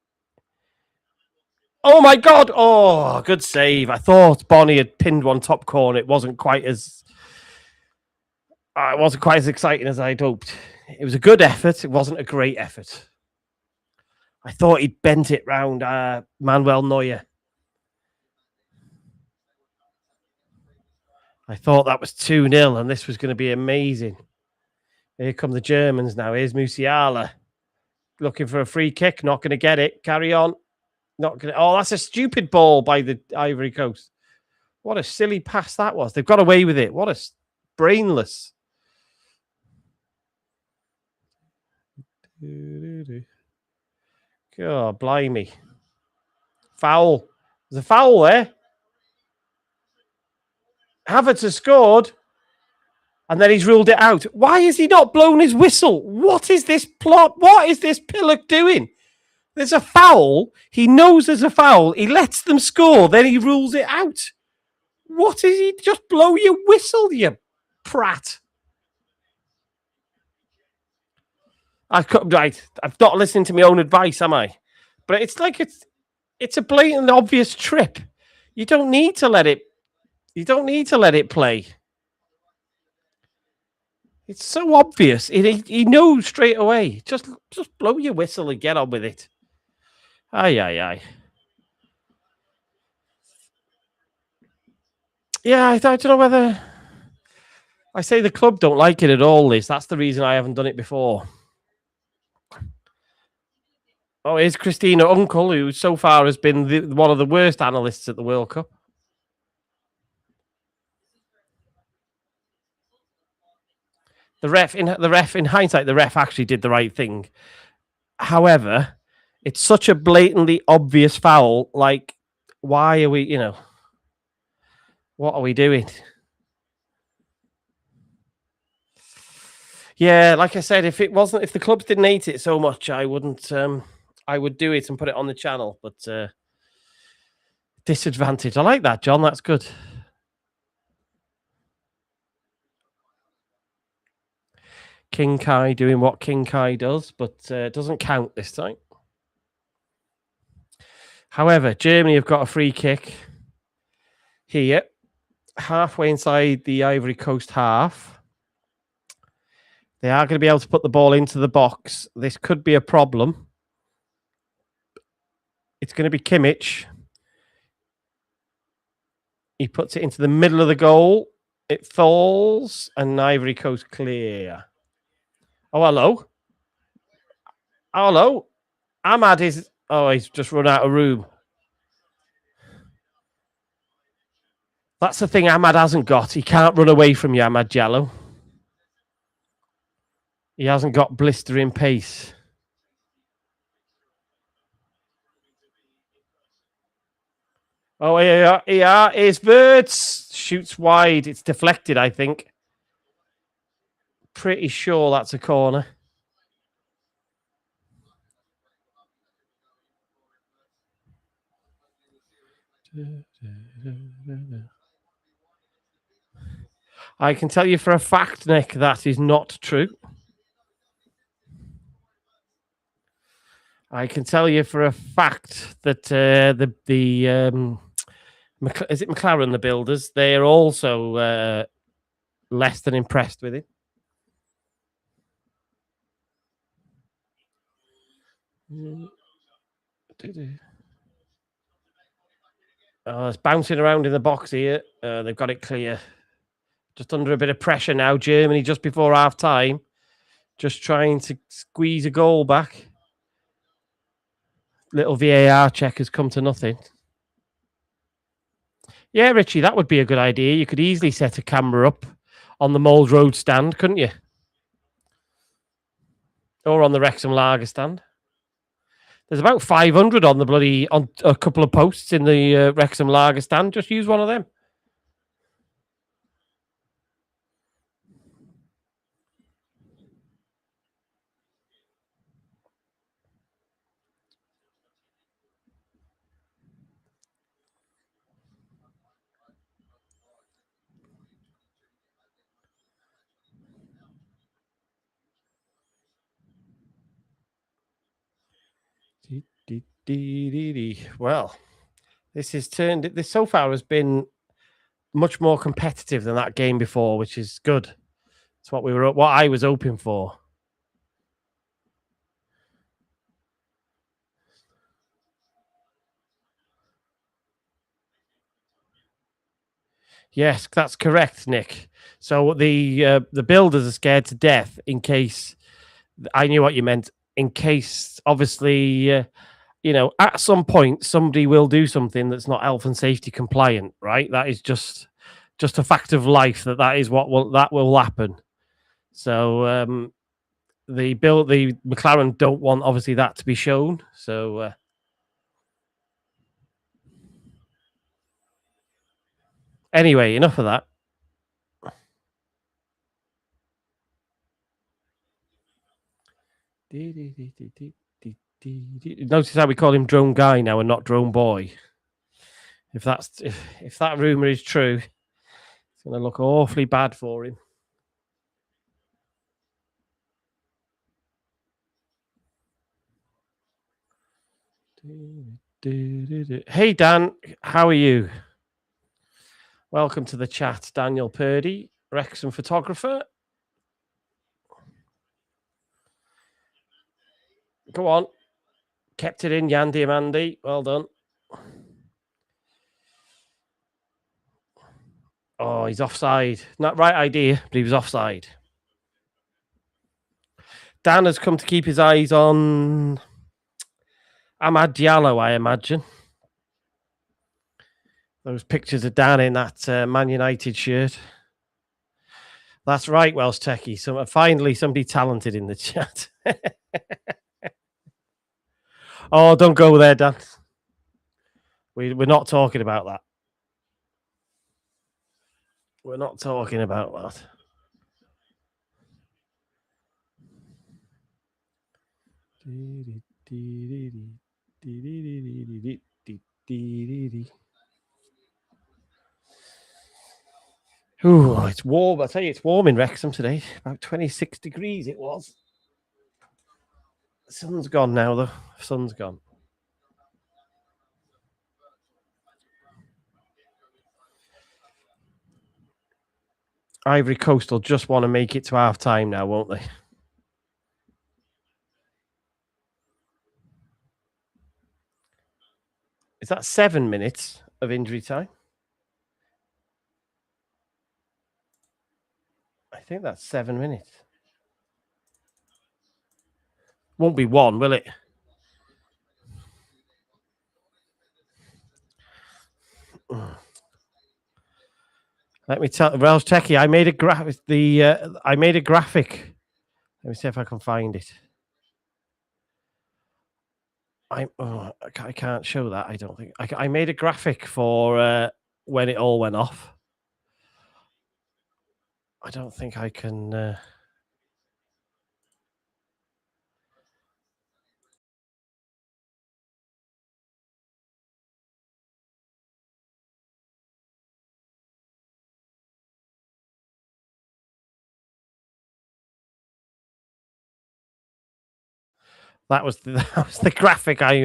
Oh my God! Oh, good save. I thought Bonnie had pinned one top corner. It wasn't quite as exciting as I'd hoped. It was a good effort. It wasn't a great effort. I thought he'd bent it round Manuel Neuer. I thought that was 2-0 and this was going to be amazing. Here come the Germans now. Here's Musiala looking for a free kick. Not going to get it. Carry on. Not going to. Oh, that's a stupid ball by the Ivory Coast. What a silly pass that was. They've got away with it. What a brainless. God, blimey. Foul. There's a foul there. Havertz has scored. And then he's ruled it out. Why has he not blown his whistle? What is this plot? What is this Pillock doing? There's a foul. He knows there's a foul. He lets them score. Then he rules it out. What is he? Just blow your whistle, you prat. I'm not listening to my own advice, am I? But it's like it's a blatant, obvious trip. You don't need to let it play. It's so obvious. He knows straight away. Just blow your whistle and get on with it. Aye. Yeah, I don't know whether... I say the club don't like it at all, Liz. That's the reason I haven't done it before. Oh, here's Christina Uncle, who so far has been one of the worst analysts at the World Cup. The ref, in hindsight, the ref actually did the right thing. However, it's such a blatantly obvious foul. Like, why are we, what are we doing? Yeah, like I said, if the clubs didn't hate it so much, I wouldn't. I would do it and put it on the channel. But disadvantage. I like that, John. That's good. King Kai doing what King Kai does, but doesn't count this time. However, Germany have got a free kick here, halfway inside the Ivory Coast half. They are going to be able to put the ball into the box. This could be a problem. It's going to be Kimmich. He puts it into the middle of the goal. It falls, and Ivory Coast clear. Oh, hello. Hello. Ahmad is... Oh, he's just run out of room. That's the thing Ahmad hasn't got. He can't run away from you, Ahmad Jallow. He hasn't got blistering pace. Oh, here. Here's Verts. Shoots wide. It's deflected, I think. Pretty sure that's a corner. I can tell you for a fact, Nick, that is not true. I can tell you for a fact that is it McLaren, the builders? They are also less than impressed with it. Oh, it's bouncing around in the box here. They've got it clear. Just under a bit of pressure now. Germany just before half time. Just trying to squeeze a goal back. Little VAR check has come to nothing. Yeah, Richie, that would be a good idea. You could easily set a camera up on the Mould Road stand, couldn't you? or on the Wrexham Lager stand. There's about 500 on the on a couple of posts in the Wrexham Lager stand. Just use one of them. Well, this so far has been much more competitive than that game before, which is good. It's what I was hoping for. Yes, that's correct, Nick. So the builders are scared to death in case. I knew what you meant. In case, obviously, at some point somebody will do something that's not health and safety compliant, right? That is just a fact of life. That is what will happen. So the McLaren don't want obviously that to be shown. So anyway, enough of that. Notice how we call him Drone Guy now and not Drone Boy. If that rumor is true, it's going to look awfully bad for him. Hey Dan, how are you? Welcome to the chat, Daniel Purdy, Wrexham photographer. Go on. Kept it in, Yandy Mandy. Well done. Oh, he's offside. Not right idea, but he was offside. Dan has come to keep his eyes on Amad Diallo, I imagine. Those pictures of Dan in that Man United shirt. That's right, Welsh Techie. So finally somebody talented in the chat. Oh, don't go there, Dan. We're not talking about that. We're not talking about that. Ooh, it's warm. I tell you, it's warm in Wrexham today. About 26 degrees it was. The sun's gone now, though. The sun's gone. Ivory Coast will just want to make it to half time now, won't they? Is that 7 minutes of injury time? I think that's 7 minutes. Won't be one, will it? Let me tell Welsh Techie, I made a graphic. Let me see if I can find it. I can't show that. I don't think I made a graphic for when it all went off. I don't think I can. That was the graphic I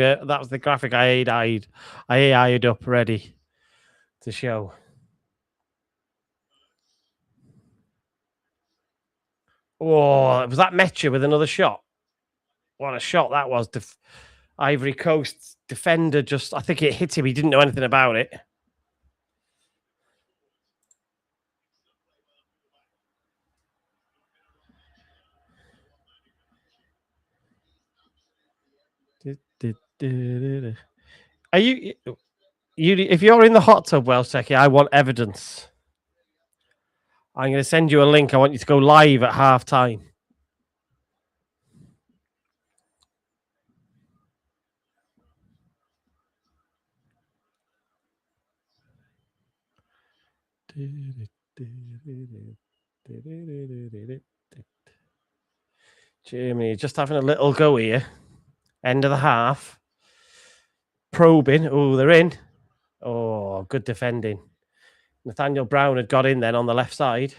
AI'd up ready to show. Oh, was that Metcha with another shot? What a shot that was! Ivory Coast defender I think it hit him. He didn't know anything about it. Are you? If you're in the hot tub, Welsh Techie, I want evidence. I'm going to send you a link. I want you to go live at half time. Germany just having a little go here. End of the half. Probing. Oh, they're in. Oh, good defending. Nathaniel Brown had got in then on the left side.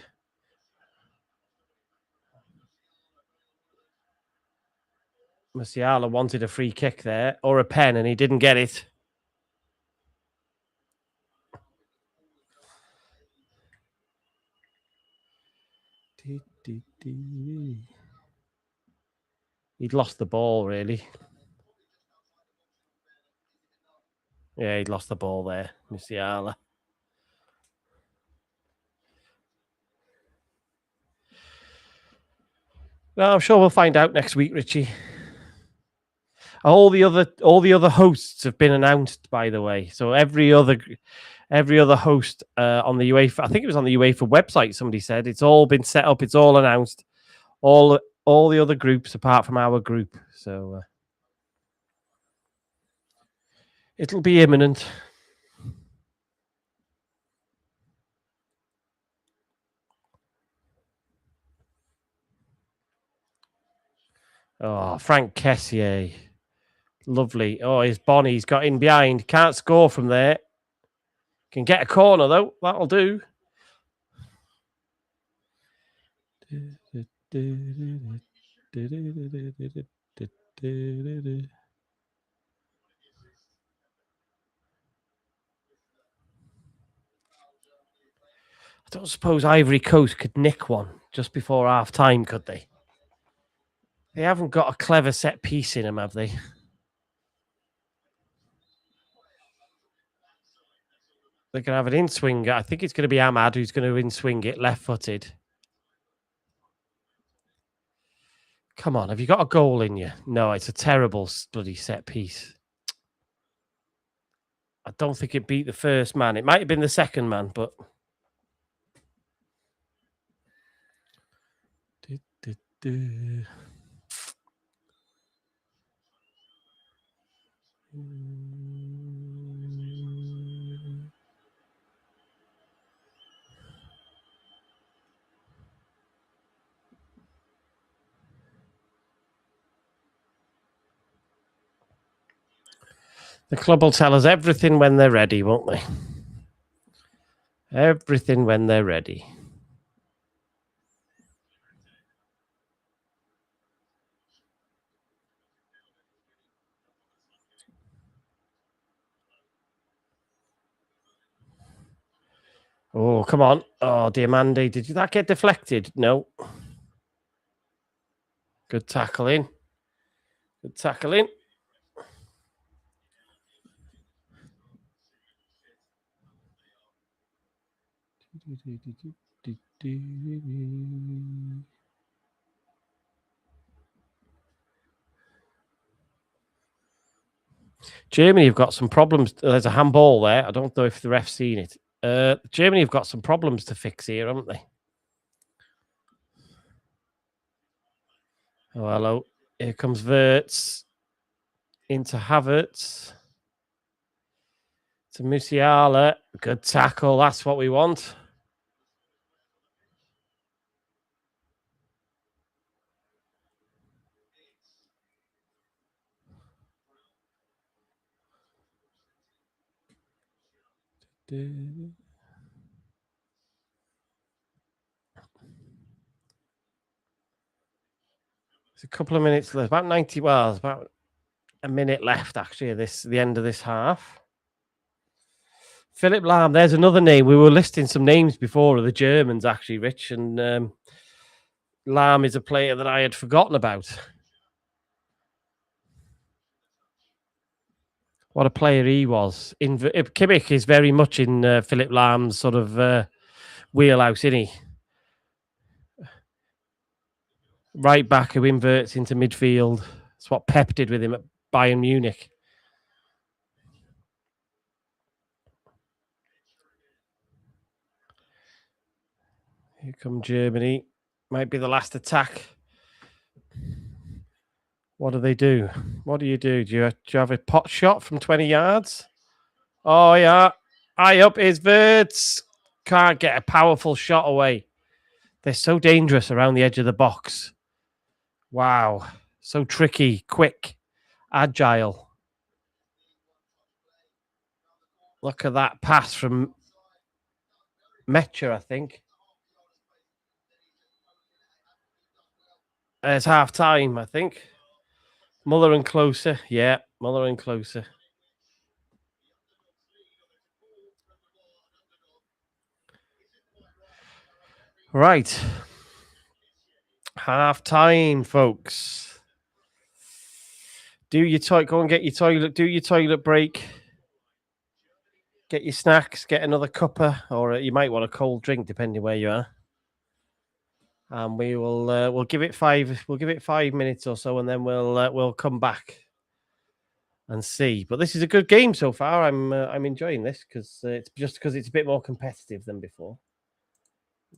Musiala wanted a free kick there or a pen and he didn't get it. He'd lost the ball, really. Yeah, he'd lost the ball there, Musiala. No, I'm sure we'll find out next week, Richie. All the other hosts have been announced, by the way. So every other host on the UEFA, I think it was on the UEFA website. Somebody said it's all been set up. It's all announced. All the other groups apart from our group. So it'll be imminent. Oh, Frank Kessié. Lovely. Oh, his Bonnie's got in behind. Can't score from there. Can get a corner, though. That'll do. I don't suppose Ivory Coast could nick one just before half time, could they? They haven't got a clever set piece in them, have they? They can have an in-swing. I think it's going to be Ahmad who's going to in-swing it, left-footed. Come on, have you got a goal in you? No, it's a terrible bloody set piece. I don't think it beat the first man. It might have been the second man, but... The club will tell us everything when they're ready, won't they? Everything when they're ready. Oh, come on. Oh, Diamande. Did that get deflected? No. Good tackling. Good tackling. Germany have got some problems. There's a handball there. I don't know if the ref's seen it. Germany have got some problems to fix here, haven't they? Oh, hello. Here comes Wirtz. Into Havertz. To Musiala. Good tackle. That's what we want. There's a couple of minutes left. About 90. Well, there's about a minute left, actually, the end of this half. Philip Lahm, there's another name. We were listing some names before of the Germans, actually, Rich. And Lahm is a player that I had forgotten about. What a player he was. Kimmich is very much in Philip Lahm's sort of wheelhouse, isn't he? Right back who inverts into midfield. That's what Pep did with him at Bayern Munich. Here come Germany. Might be the last attack. What do they do? What do you do? Do you have a pot shot from 20 yards? Oh, yeah. High up is Wirtz. can't get a powerful shot away. They're so dangerous around the edge of the box. Wow. So tricky, quick, agile. Look at that pass from Metcher, I think. It's half time, I think. Muller and closer. Yeah, Muller and closer. Right. Half time, folks. Do your toilet. Go and get your toilet. Do your toilet break. Get your snacks. Get another cuppa, or you might want a cold drink, depending where you are. And we will. We'll give it 5. We'll give it 5 minutes or so, and then we'll come back and see. But this is a good game so far. I'm enjoying this because it's a bit more competitive than before.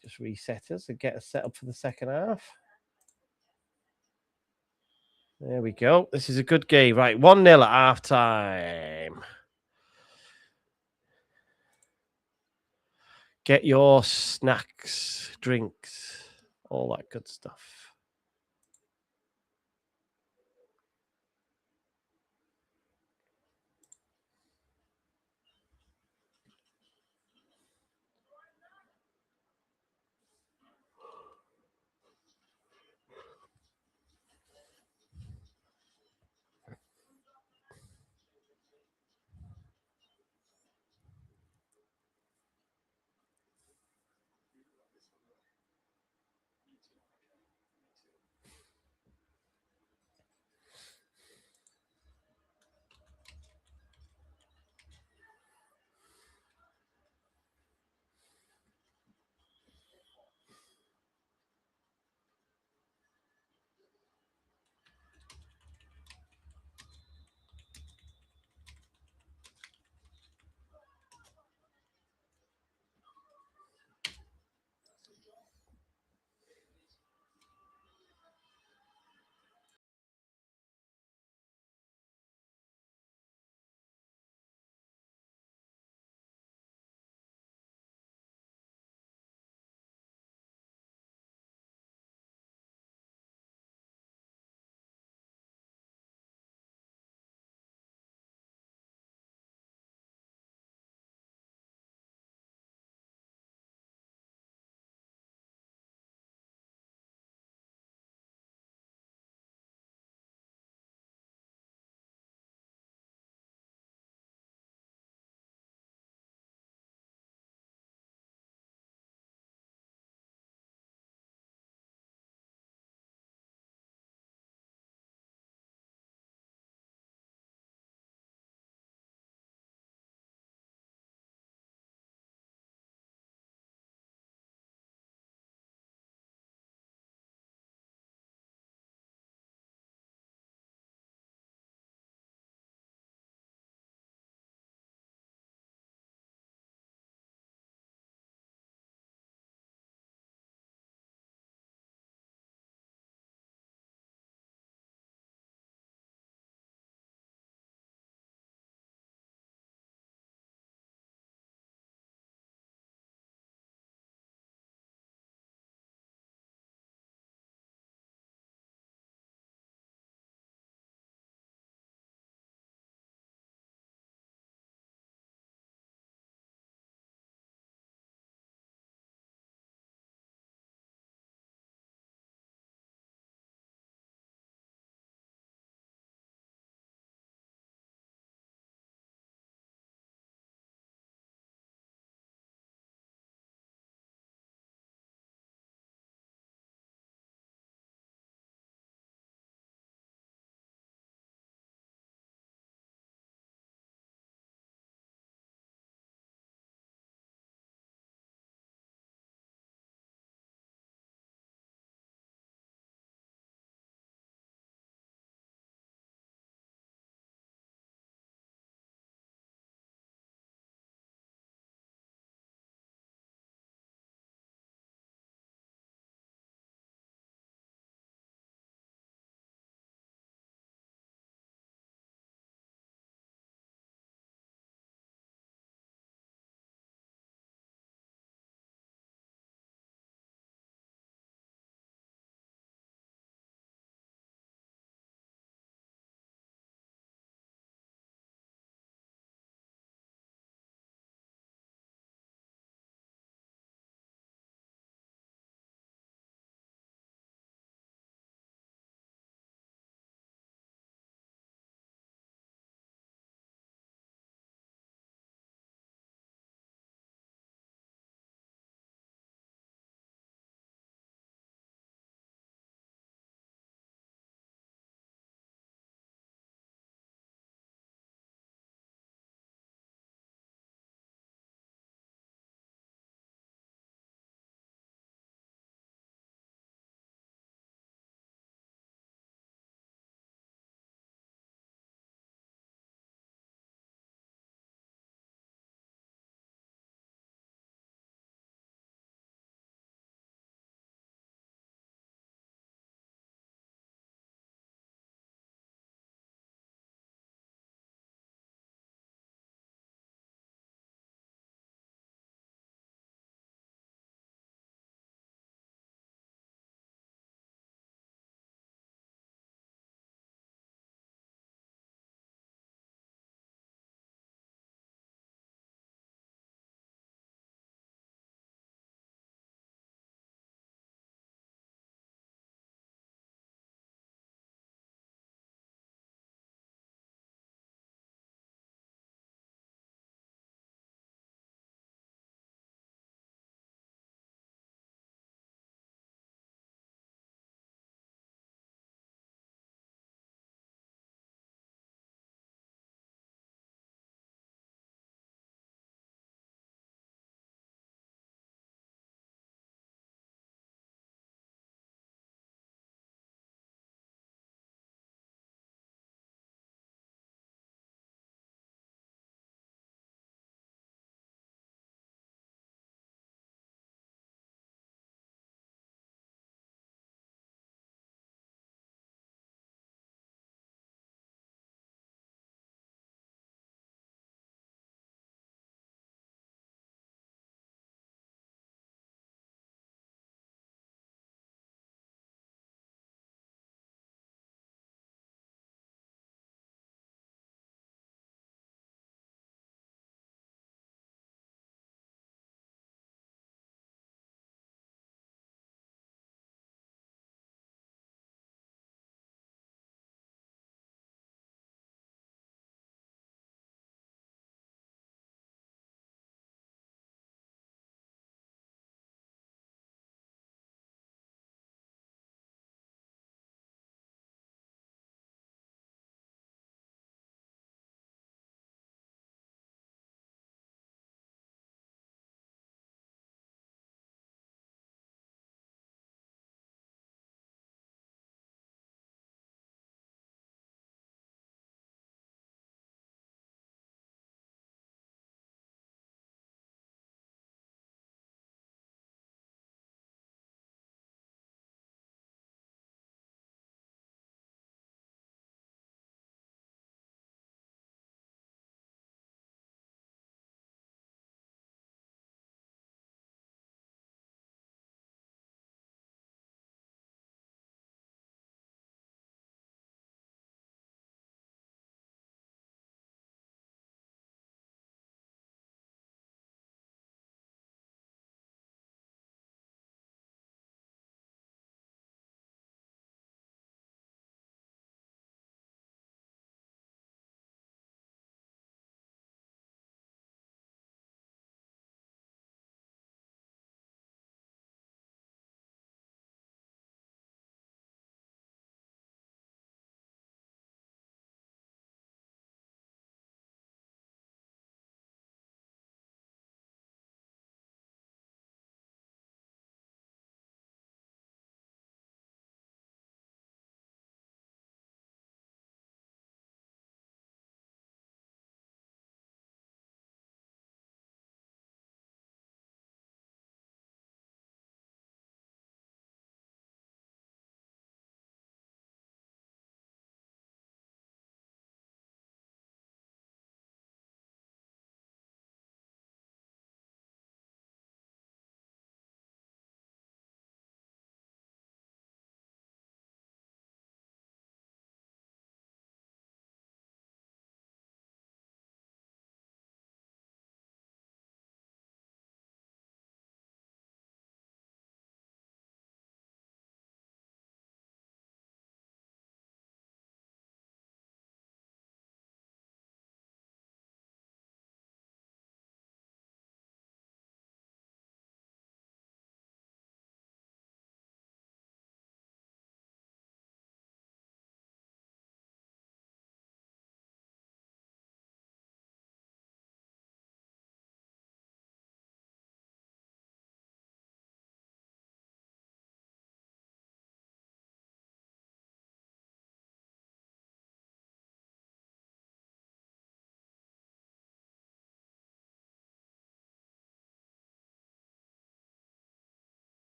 Just reset us and get us set up for the second half. There we go. This is a good game. Right, 1-0 at half time. Get your snacks, drinks, all that good stuff.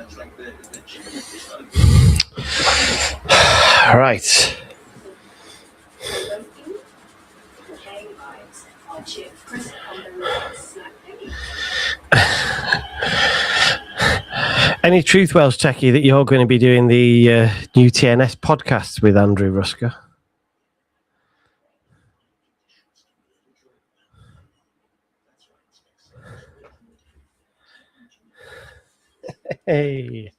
It's like the it's not a Right. Any truth, Welsh Techie, that you're going to be doing the new TNS podcast with Andrew Rusker? Hey.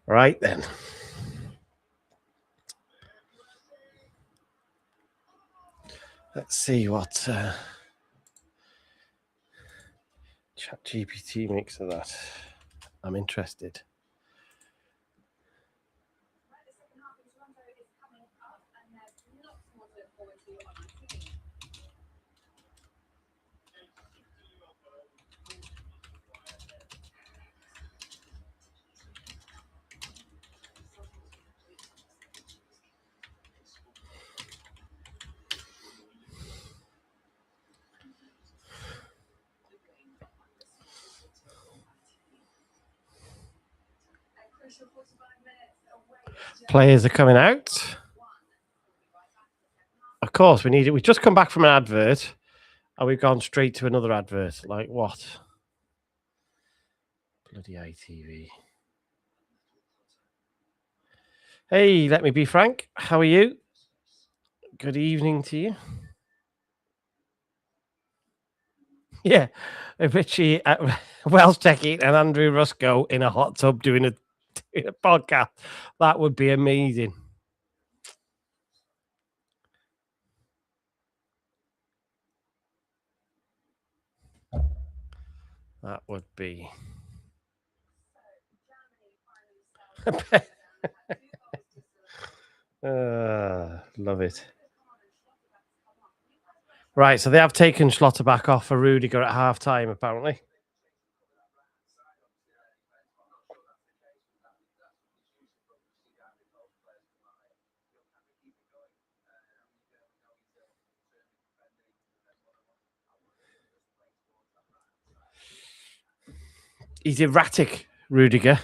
Right then. Let's see what ChatGPT makes of that. I'm interested. Players are coming out. Of course, we need it. We've just come back from an advert, and we've gone straight to another advert. Like what? Bloody ITV. Hey, let me be frank. How are you? Good evening to you. Yeah, Richie, Welsh Techie and Andrew Rusco in a hot tub doing a podcast. That would be amazing. That would be. Love it. Right, so they have taken Schlotterbeck off for Rudiger at half time, apparently. He's erratic, Rudiger.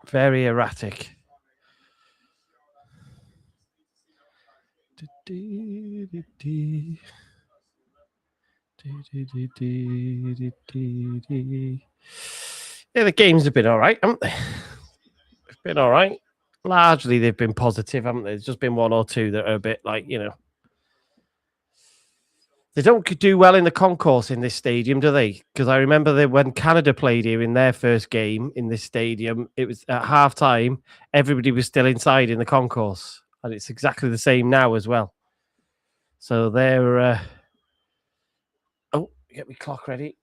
Very erratic. Yeah, the games have been all right, haven't they? It's been all right. Largely, they've been positive, haven't they? There's just been one or two that are a bit like, they don't do well in the concourse in this stadium, do they? Because I remember that when Canada played here in their first game in this stadium, it was at half time, everybody was still inside in the concourse. And it's exactly the same now as well. So they're. Oh, get me clock ready.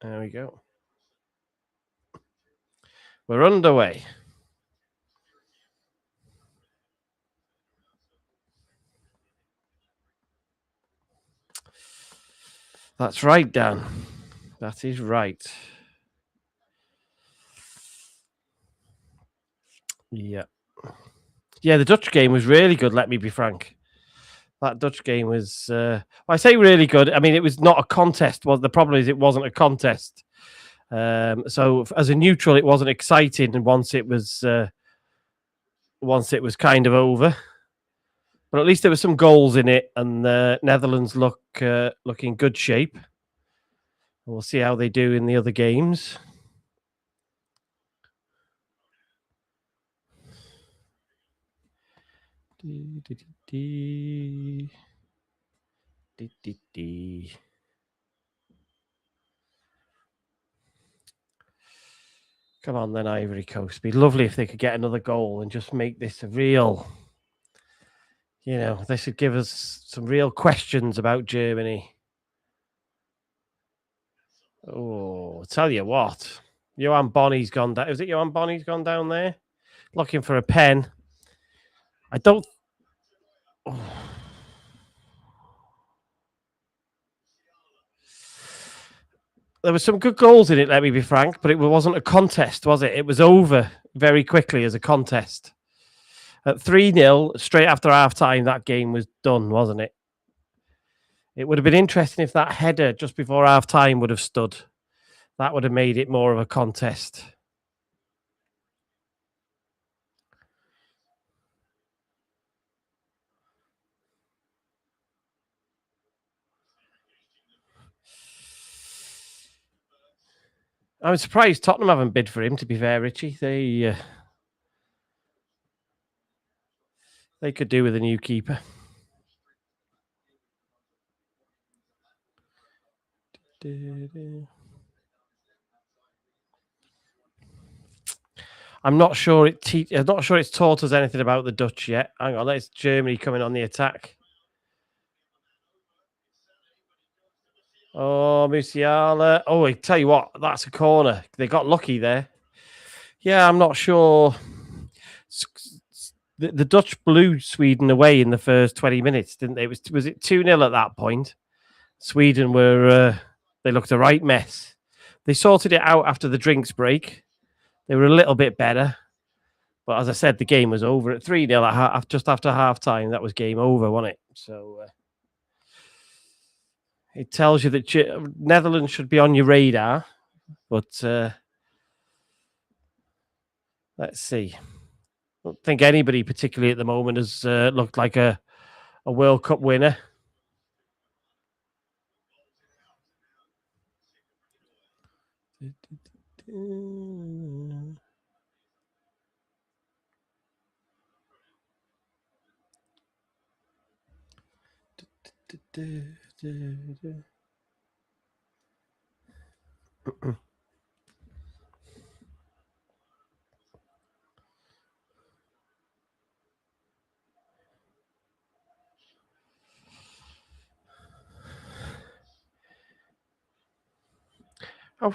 There we go. We're underway. That's right, Dan. That is right. Yeah. Yeah, the Dutch game was really good, let me be frank. That Dutch game was, I say really good. I mean, it was not a contest. Well, the problem is it wasn't a contest. So as a neutral, it wasn't exciting. And once it was kind of over, but at least there were some goals in it, and the Netherlands look in good shape. We'll see how they do in the other games. Come on then, Ivory Coast. It'd be lovely if they could get another goal and just make this a real, they should give us some real questions about Germany. Oh, tell you what. Johan Bonny's gone down. Is it Johan Bonny's gone down there? Looking for a pen. I don't. Oh. There were some good goals in it, let me be frank, but it wasn't a contest, was it? It was over very quickly as a contest. At 3-0, straight after half time, that game was done, wasn't it? It would have been interesting if that header just before half time would have stood. That would have made it more of a contest. I'm surprised Tottenham haven't bid for him, to be fair, Richie. They could do with a new keeper. I'm not sure I'm not sure it's taught us anything about the Dutch yet. Hang on, it's Germany coming on the attack. Oh, Musiala. Oh, I tell you what, that's a corner. They got lucky there. Yeah, I'm not sure. The Dutch blew Sweden away in the first 20 minutes, didn't they? Was it 2-0 at that point? Sweden were they looked a right mess. They sorted it out after the drinks break. They were a little bit better. But as I said, the game was over at 3-0 at just after half time. That was game over, wasn't it? So it tells you that Netherlands should be on your radar. But let's see. I don't think anybody, particularly at the moment, has looked like a World Cup winner.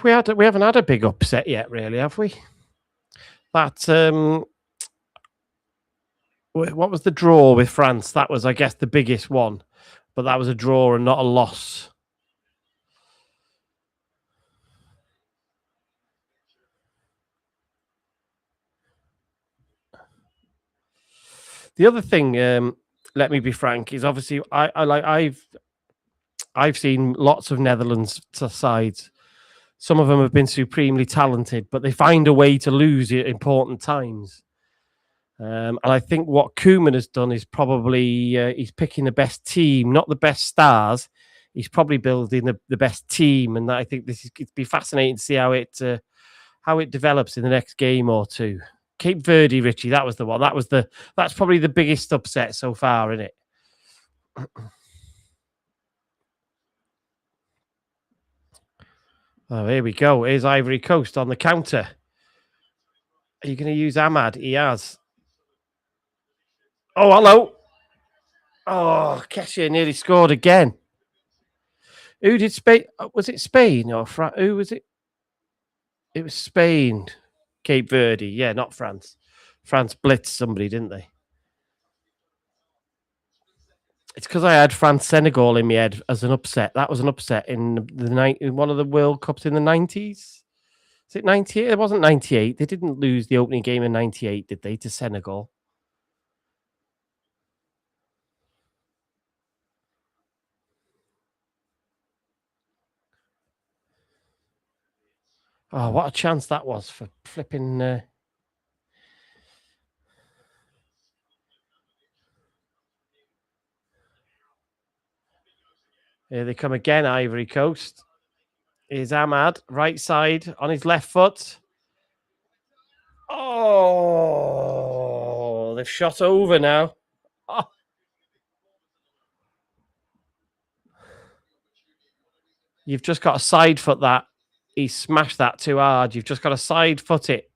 We haven't had a big upset yet, really, have we? That what was the draw with France? That was, I guess, the biggest one, but that was a draw and not a loss. The other thing, let me be frank, is obviously I've seen lots of Netherlands sides. Some of them have been supremely talented, but they find a way to lose at important times. And I think what Koeman has done is probably he's picking the best team, not the best stars. He's probably building the best team, and I think it'd be fascinating to see how it develops in the next game or two. Cape Verde, Richie, that was the one. That's probably the biggest upset so far, isn't it? Oh, here we go. Here's Ivory Coast on the counter. Are you going to use Ahmad? He has. Oh, hello. Oh, Kessie nearly scored again. Who did Spain? Was it Spain or France? Who was it? It was Spain. Cape Verde. Yeah, not France. France blitzed somebody, didn't they? It's because I had France Senegal in my head as an upset. That was an upset in one of the World Cups in the 90s. Is it 98? It wasn't 98. They didn't lose the opening game in 98, did they, to Senegal? Oh, what a chance that was for flipping. Here they come again, Ivory Coast. Here's Ahmad, right side on his left foot. Oh, they've shot over now. Oh. You've just got to side foot that. He smashed that too hard. You've just got to side foot it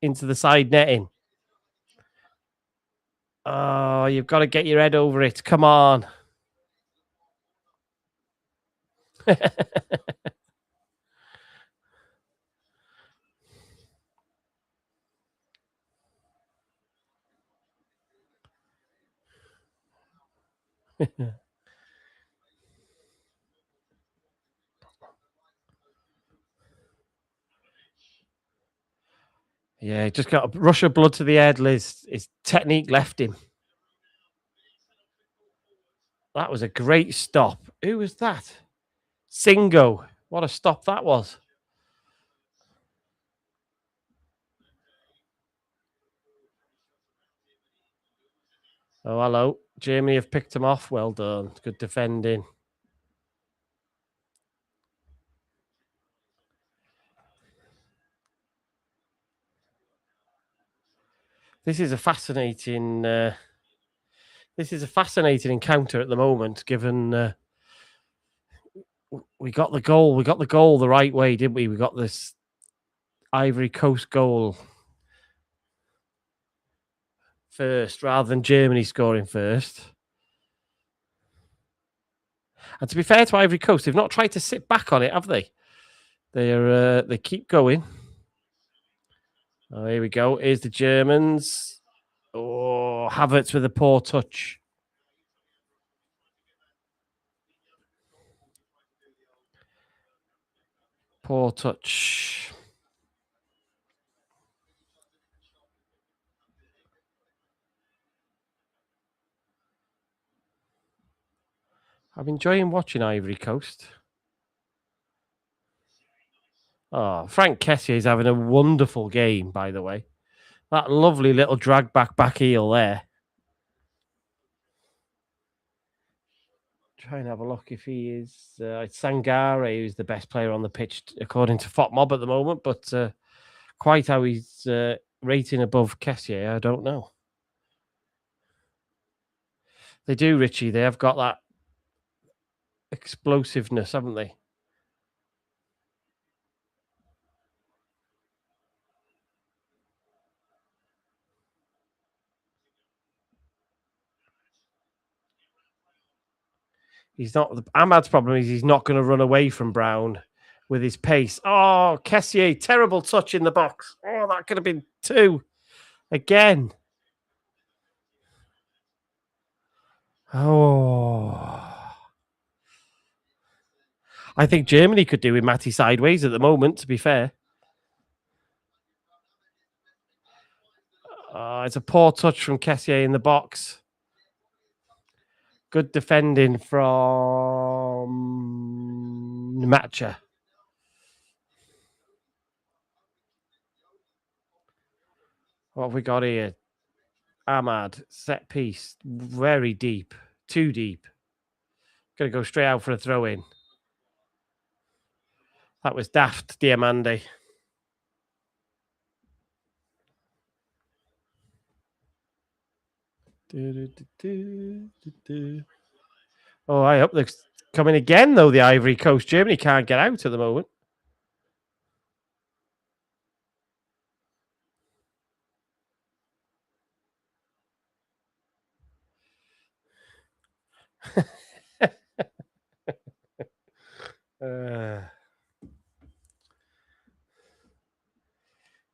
into the side netting. Oh, you've got to get your head over it. Come on. Yeah, he just got a rush of blood to the head, Liz. His technique left him. That was a great stop. Who was that? Singo. What a stop that was. Oh, hello. Germany have picked him off. Well done. Good defending. This is a fascinating. This is a fascinating encounter at the moment, given we got the goal. We got the goal the right way, didn't we? We got this Ivory Coast goal first, rather than Germany scoring first. And to be fair to Ivory Coast, they've not tried to sit back on it, have they? They keep going. Oh, here we go. Here's the Germans. Oh, Havertz with a poor touch. Poor touch. I'm enjoying watching Ivory Coast. Oh, Frank Kessié is having a wonderful game, by the way. That lovely little drag back heel there. Try and have a look if he is. It's Sangare who's the best player on the pitch, according to FOTMob at the moment, but quite how he's rating above Kessié, I don't know. They do, Richie. They have got that explosiveness, haven't they? He's not. Ahmad's problem is he's not going to run away from Brown with his pace. Oh, Kessié, terrible touch in the box. Oh, that could have been 2 again. Oh. I think Germany could do with Matty sideways at the moment, to be fair. It's a poor touch from Kessié in the box. Good defending from Matcha. What have we got here? Ahmad, set piece, very deep, too deep. Going to go straight out for a throw in. That was daft, Diamande. Oh, I hope they're coming again, though, the Ivory Coast. Germany can't get out at the moment.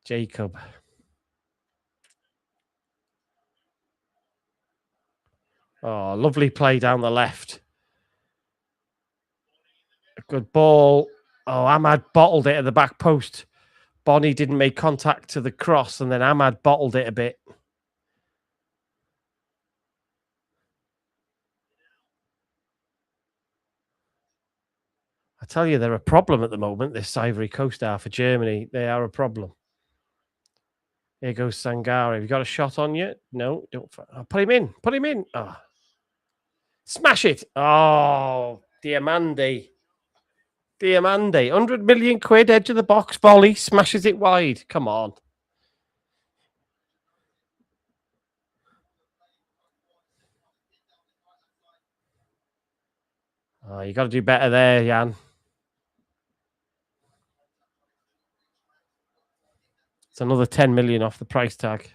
Jacob. Oh, lovely play down the left. A good ball. Oh, Ahmad bottled it at the back post. Bonnie didn't make contact to the cross, and then Ahmad bottled it a bit. I tell you, they're a problem at the moment, this Ivory Coast are for Germany. They are a problem. Here goes Sangare. Have you got a shot on you? No, don't. Oh, put him in. Put him in. Oh. Smash it. Oh, Diamande. 100 million quid, edge of the box volley. Smashes it wide. Come on. Oh, you got to do better there, Jan. It's another 10 million off the price tag.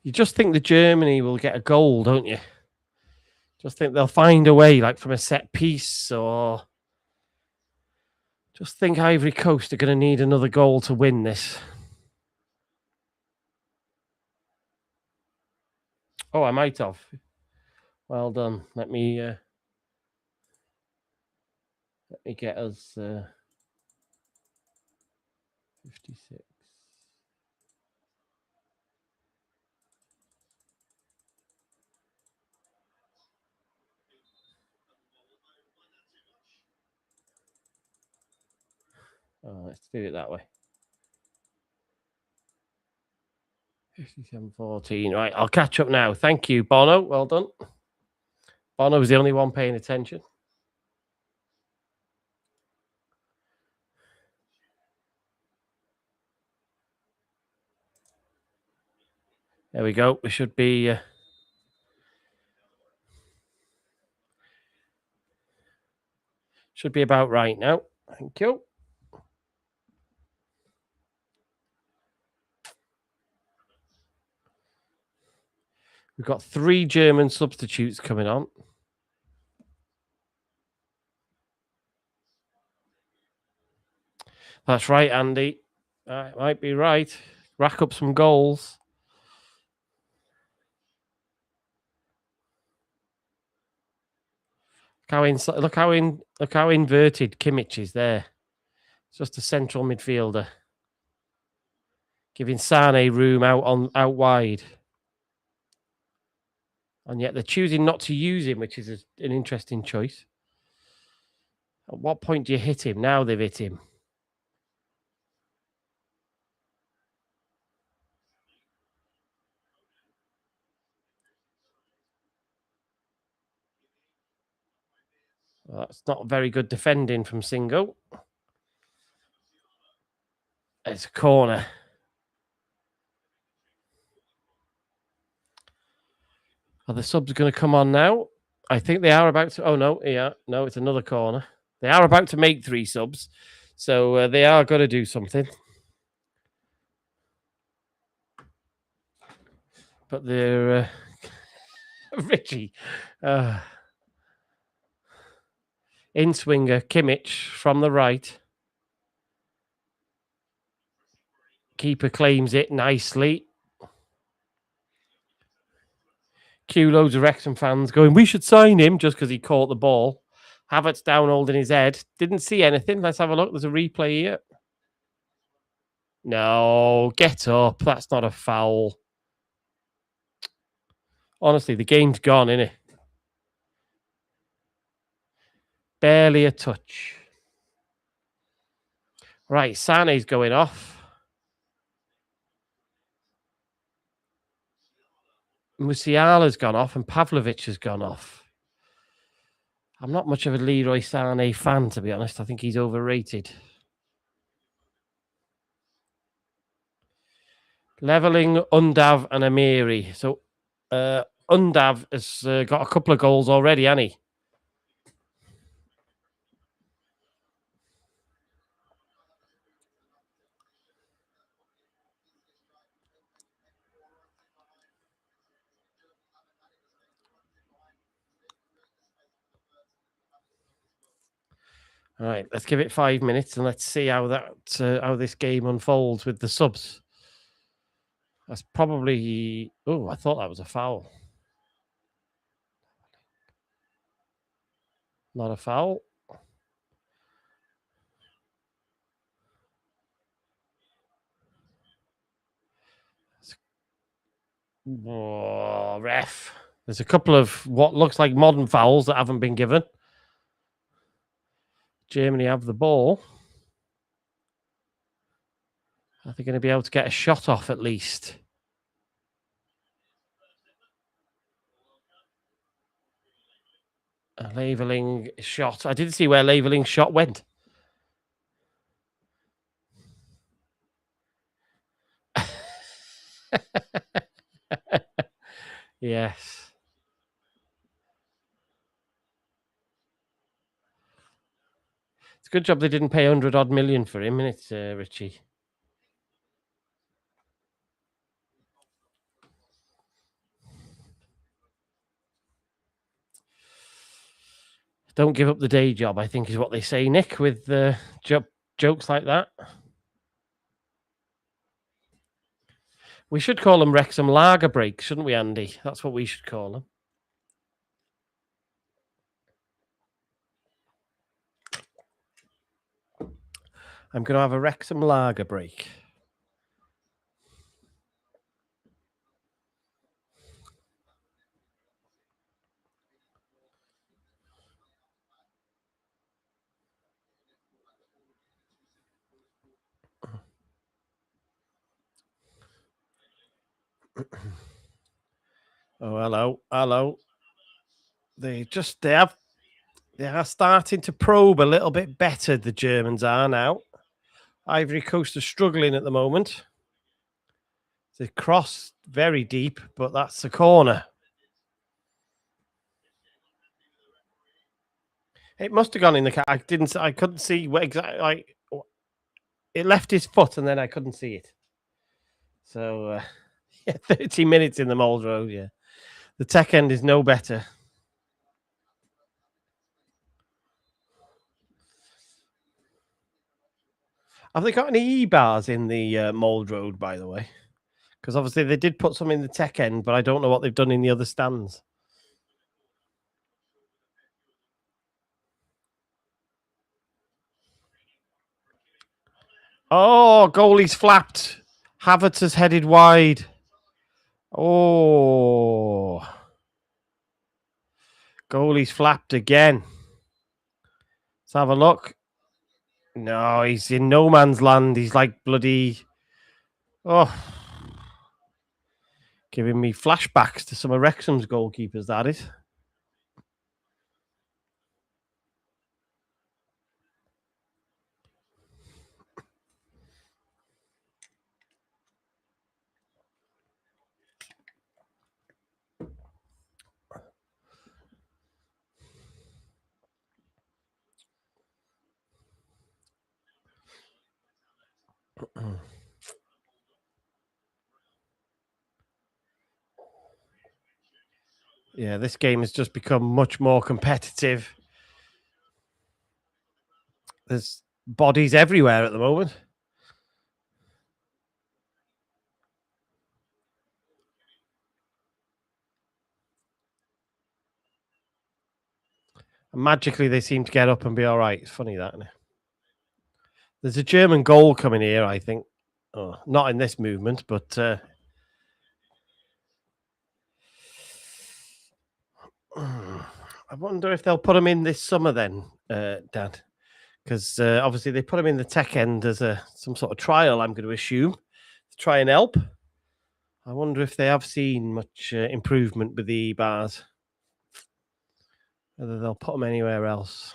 You just think the Germany will get a goal, don't you? Just think they'll find a way, like from a set piece, or just think Ivory Coast are going to need another goal to win this. Oh, I might have. Well done. Let me get us 56. Oh, let's do it that way. 57-14. Right, I'll catch up now. Thank you, Bono. Well done. Bono was the only one paying attention. There we go. We should be about right now. Thank you. We've got 3 German substitutes coming on. That's right, Andy. Might be right. Rack up some goals. Look how inverted Kimmich is there. It's just a central midfielder, giving Sane room out wide. And yet they're choosing not to use him, which is an interesting choice. At what point do you hit him? Now they've hit him. Well, that's not very good defending from Singo. It's a corner. Are the subs going to come on now? I think they are about to. Oh, no. Yeah. No, it's another corner. They are about to make 3 subs. So they are going to do something. But they're... Richie. In-swinger, Kimmich from the right. Keeper claims it nicely. Cue loads of Wrexham fans going, we should sign him just because he caught the ball. Havertz down holding his head. Didn't see anything. Let's have a look. There's a replay here. No, get up. That's not a foul. Honestly, the game's gone, innit? Barely a touch. Right, Sane's going off. Musiala's gone off and Pavlovic has gone off. I'm not much of a Leroy Sane fan, to be honest. I think he's overrated. Leveling Undav and Amiri. So Undav has got a couple of goals already, hasn't he? All right, let's give it 5 minutes and let's see how how this game unfolds with the subs. That's probably... Oh, I thought that was a foul. Not a foul. Oh, ref. There's a couple of what looks like modern fouls that haven't been given. Germany have the ball. Are they going to be able to get a shot off at least? A Leveling shot. I didn't see where Leveling's shot went. Yes. It's a good job they didn't pay 100 odd million for him, isn't it, Richie? Don't give up the day job, I think is what they say, Nick, with jokes like that. We should call them Wrexham lager breaks, shouldn't we, Andy? That's what we should call them. I'm going to have a Wrexham lager break. Oh, hello. They are starting to probe a little bit better. The Germans are now. Ivory Coast are struggling at the moment. They cross very deep, but that's a corner. It must have gone in the car. I couldn't see what exactly. It left his foot, and then I couldn't see it. So, 30 minutes in the Mould Road. Yeah, the tech end is no better. Have they got any E-bars in the Mould Road, by the way? Because obviously they did put some in the tech end, but I don't know what they've done in the other stands. Oh, goalie's flapped. Havertz has headed wide. Oh. Goalie's flapped again. Let's have a look. No, he's in no man's land. He's like bloody... Oh. Giving me flashbacks to some of Wrexham's goalkeepers, that is. Yeah, this game has just become much more competitive. There's bodies everywhere at the moment. And magically, they seem to get up and be all right. It's funny, that, isn't it? There's a German goal coming here, I think. Oh, not in this movement, but... I wonder if they'll put him in this summer then, Dan. Because obviously they put him in the tech end as some sort of trial, I'm going to assume, to try and help. I wonder if they have seen much improvement with the bars. Whether they'll put them anywhere else.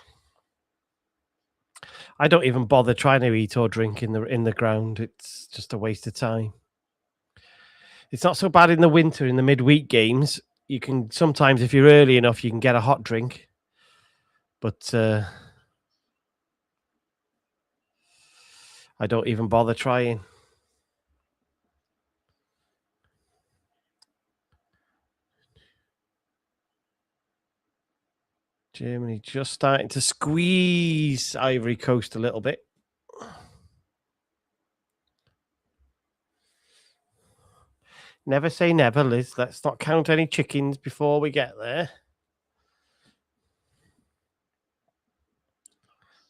I don't even bother trying to eat or drink in the ground. It's just a waste of time. It's not so bad in the winter in the midweek games. You can sometimes, if you're early enough, you can get a hot drink. But I don't even bother trying. Germany just starting to squeeze Ivory Coast a little bit. Never say never, Liz. Let's not count any chickens before we get there.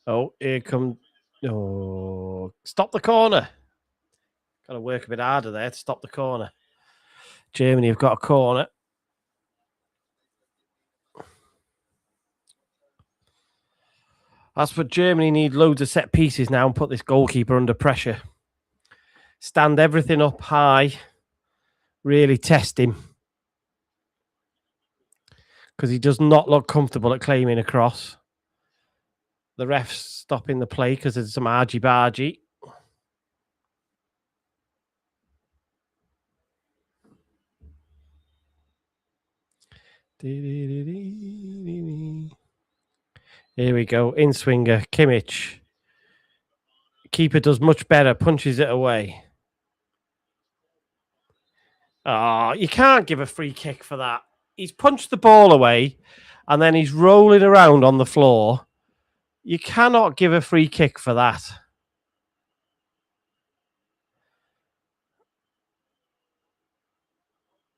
Oh, here comes... Oh, stop the corner. Got to work a bit harder there to stop the corner. Germany have got a corner. That's what Germany need, loads of set pieces now and put this goalkeeper under pressure. Stand everything up high. Really test him. Because he does not look comfortable at claiming a cross. The ref's stopping the play because there's some argy-bargy. Here we go. In swinger, Kimmich. Keeper does much better, punches it away. Oh, you can't give a free kick for that. He's punched the ball away and then he's rolling around on the floor. You cannot give a free kick for that.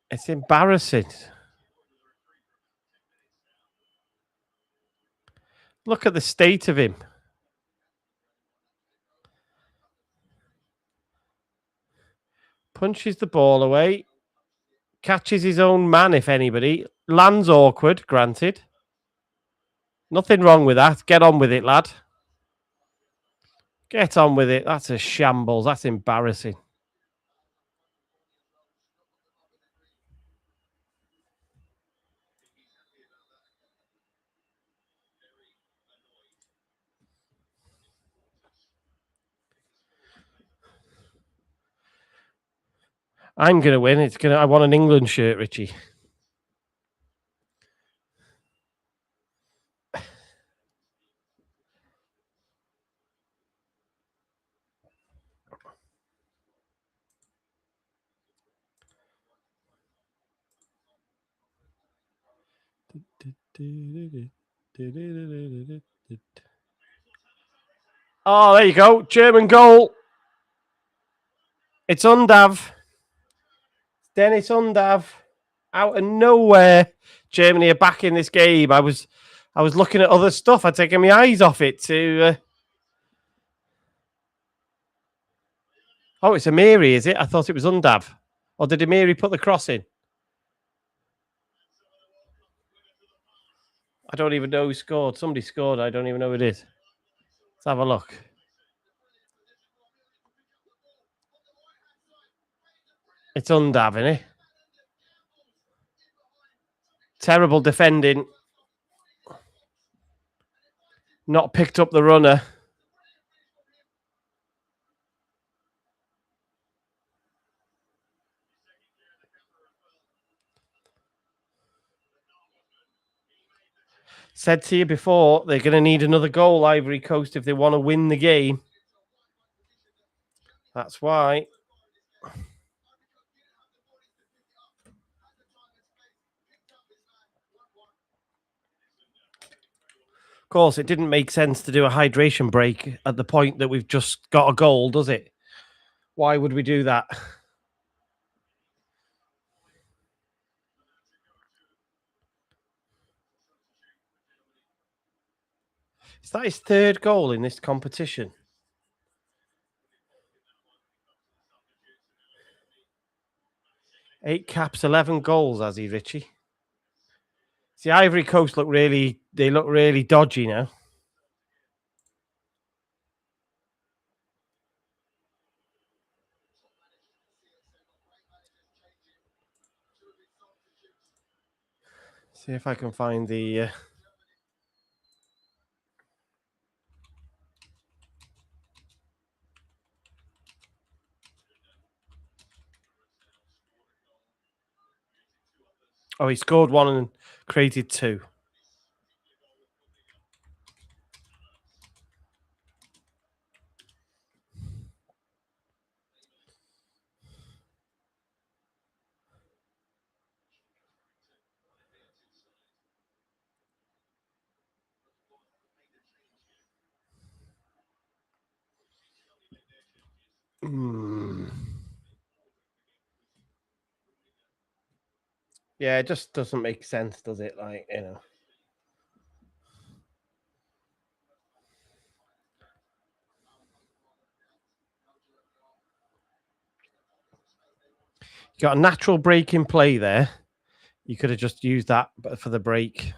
It's embarrassing. Look at the state of him. Punches the ball away. Catches his own man, if anybody. Lands awkward, granted. Nothing wrong with that. Get on with it, lad. Get on with it. That's a shambles. That's embarrassing. I'm going to win. I want an England shirt, Richie. Oh, there you go. German goal. It's Undav. Dennis Undav. Out of nowhere. Germany are back in this game. I was looking at other stuff. I'd taken my eyes off it to... Oh, it's Amiri, is it? I thought it was Undav. Or did Amiri put the cross in? I don't even know who scored. Somebody scored. I don't even know who it is. Let's have a look. It's Undav, isn't it? Terrible defending. Not picked up the runner. Said to you before, they're going to need another goal, Ivory Coast, if they want to win the game. That's why. Of course, it didn't make sense to do a hydration break at the point that we've just got a goal, does it? Why would we do that? Is that his third goal in this competition? Eight caps, 11 goals, has he, Richie? See, Ivory Coast look really dodgy now. See if I can find the... Oh, he scored one and created two. Yeah, it just doesn't make sense, does it? Like, you know. You got a natural break in play there. You could have just used that for the break.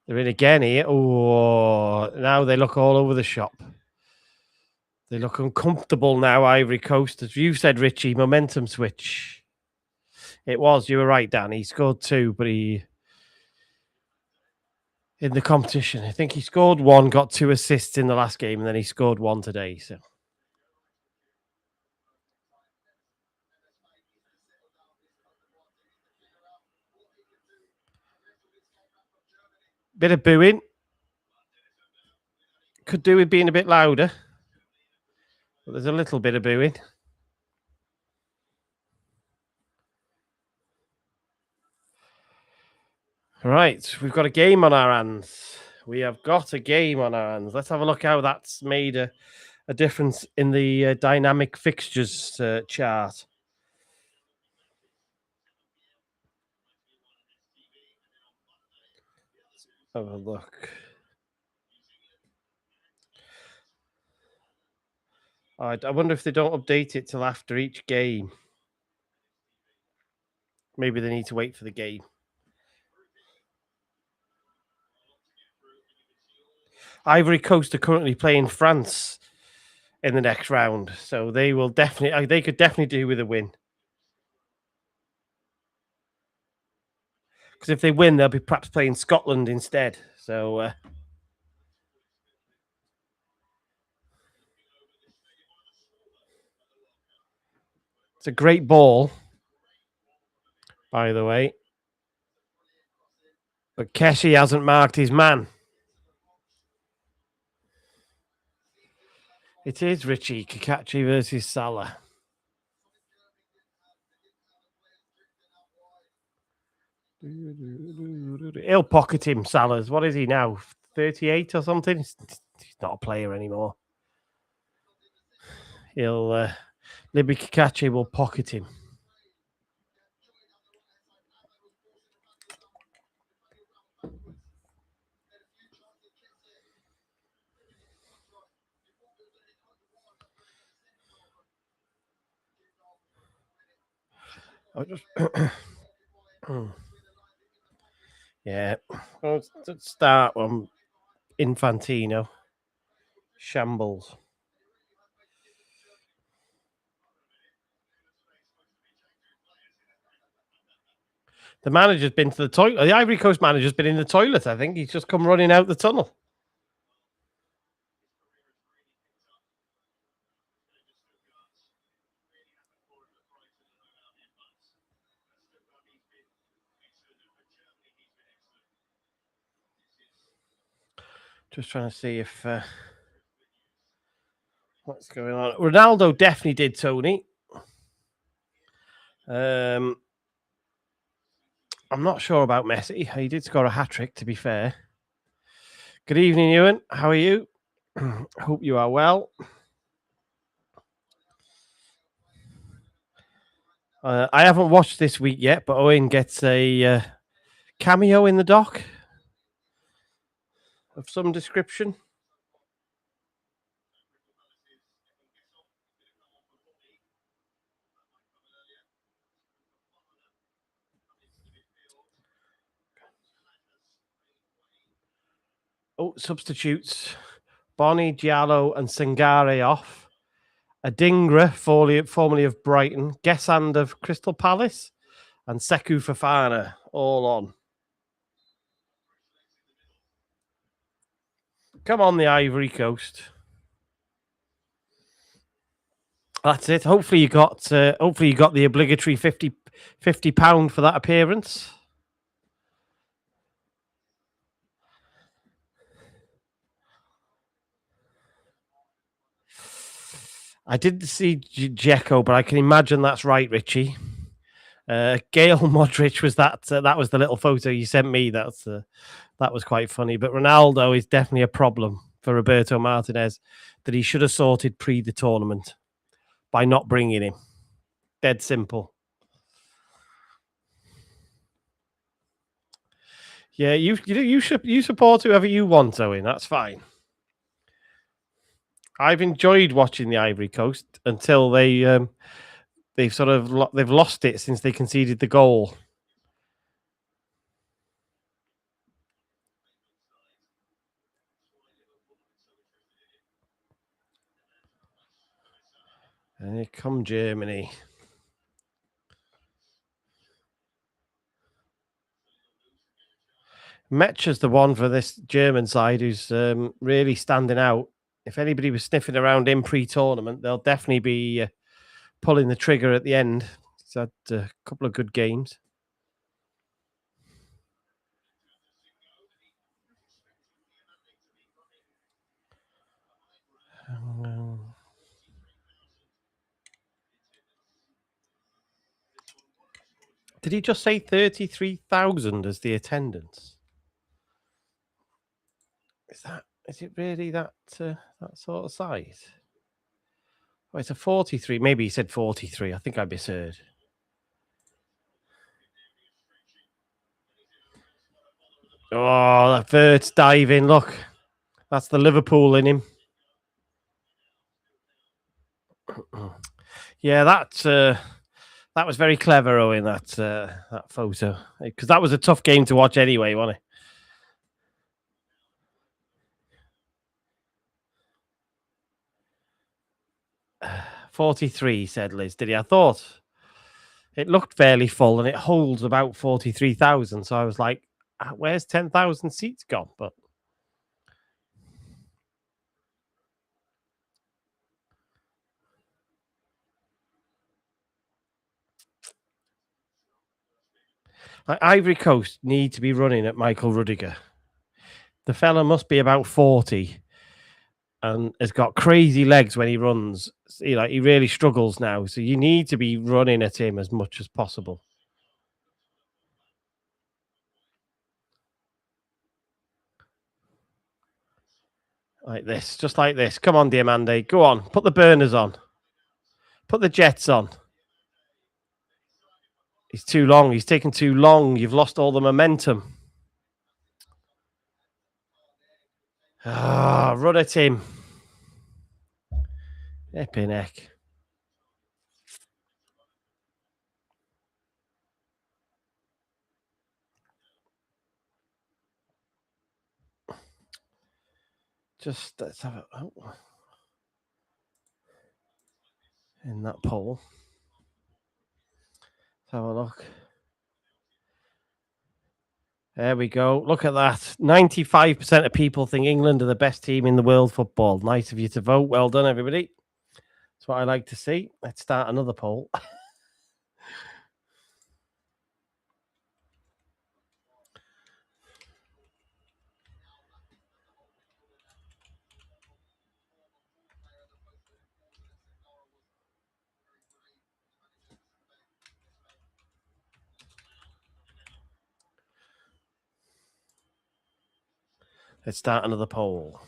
They're in again here. Oh, now they look all over the shop. They look uncomfortable now, Ivory Coast. As you said, Richie, momentum switch. It was. You were right, Dan. He scored two, but in the competition, I think he scored one, got 2 assists in the last game, and then he scored one today. So. Bit of booing. Could do with being a bit louder. But there's a little bit of booing. Right, we've got a game on our hands. We have got a game on our hands. Let's have a look how that's made a difference in the dynamic fixtures chart. Let's have a look. I wonder if they don't update it till after each game. Maybe they need to wait for the game. Ivory Coast are currently playing France in the next round, so they will definitely. They could definitely do with a win. Because if they win, they'll be perhaps playing Scotland instead. So it's a great ball, by the way. But Keshi hasn't marked his man. It is Richie Kakachi versus Salah. He'll pocket him, Salah's. What is he now? 38 or something? He's not a player anymore. Libby Kakachi will pocket him. Yeah. Let's start on Infantino. Shambles. The manager's been to the toilet. The Ivory Coast manager's been in the toilet, I think. He's just come running out the tunnel. Just trying to see if what's going on. Ronaldo definitely did, Tony. I'm not sure about Messi. He did score a hat-trick, to be fair. Good evening, Ewan. How are you? Hope you are well. I haven't watched this week yet, but Owen gets a cameo in the doc of some description. Oh, substitutes. Bonnie, Giallo, and Sangare off. Adingra, formerly of Brighton. Gesand of Crystal Palace. And Sekou Fofana, all on. Come on, the Ivory Coast. That's it. Hopefully you got the obligatory £50 for that appearance. I didn't see Dzeko, but I can imagine that's right, Richie. Gail Modric was that. That was the little photo you sent me. That was quite funny. But Ronaldo is definitely a problem for Roberto Martinez that he should have sorted pre the tournament by not bringing him. Dead simple. Yeah, you support whoever you want, Owen. That's fine. I've enjoyed watching the Ivory Coast until they've lost it since they conceded the goal. And here come Germany. Metcher's the one for this German side who's really standing out. If anybody was sniffing around in pre-tournament, they'll definitely be pulling the trigger at the end. He's had a couple of good games. Did he just say 33,000 as the attendance? Is it really that sort of size? Oh, it's a 43. Maybe he said 43. I think I misheard. Oh, that Vert's diving. Look, that's the Liverpool in him. Yeah, that was very clever, Owen. That photo, because that was a tough game to watch anyway, wasn't it? 43, said Liz. Did he? I thought it looked fairly full, and it holds about 43,000. So I was like, "Where's 10,000 seats gone?" But Ivory Coast need to be running at Michael Rudiger. The fella must be about 40 and has got crazy legs when he runs. He really struggles now. So you need to be running at him as much as possible. Like this, just like this. Come on, Diamande. Go on. Put the burners on. Put the jets on. He's too long. He's taken too long. You've lost all the momentum. Run at him. Epping heck. Just let's have it in that poll. Let's have a look. There we go. Look at that. 95% of people think England are the best team in the world football. Nice of you to vote. Well done, everybody. That's what I like to see. Let's start another poll. Let's start another poll.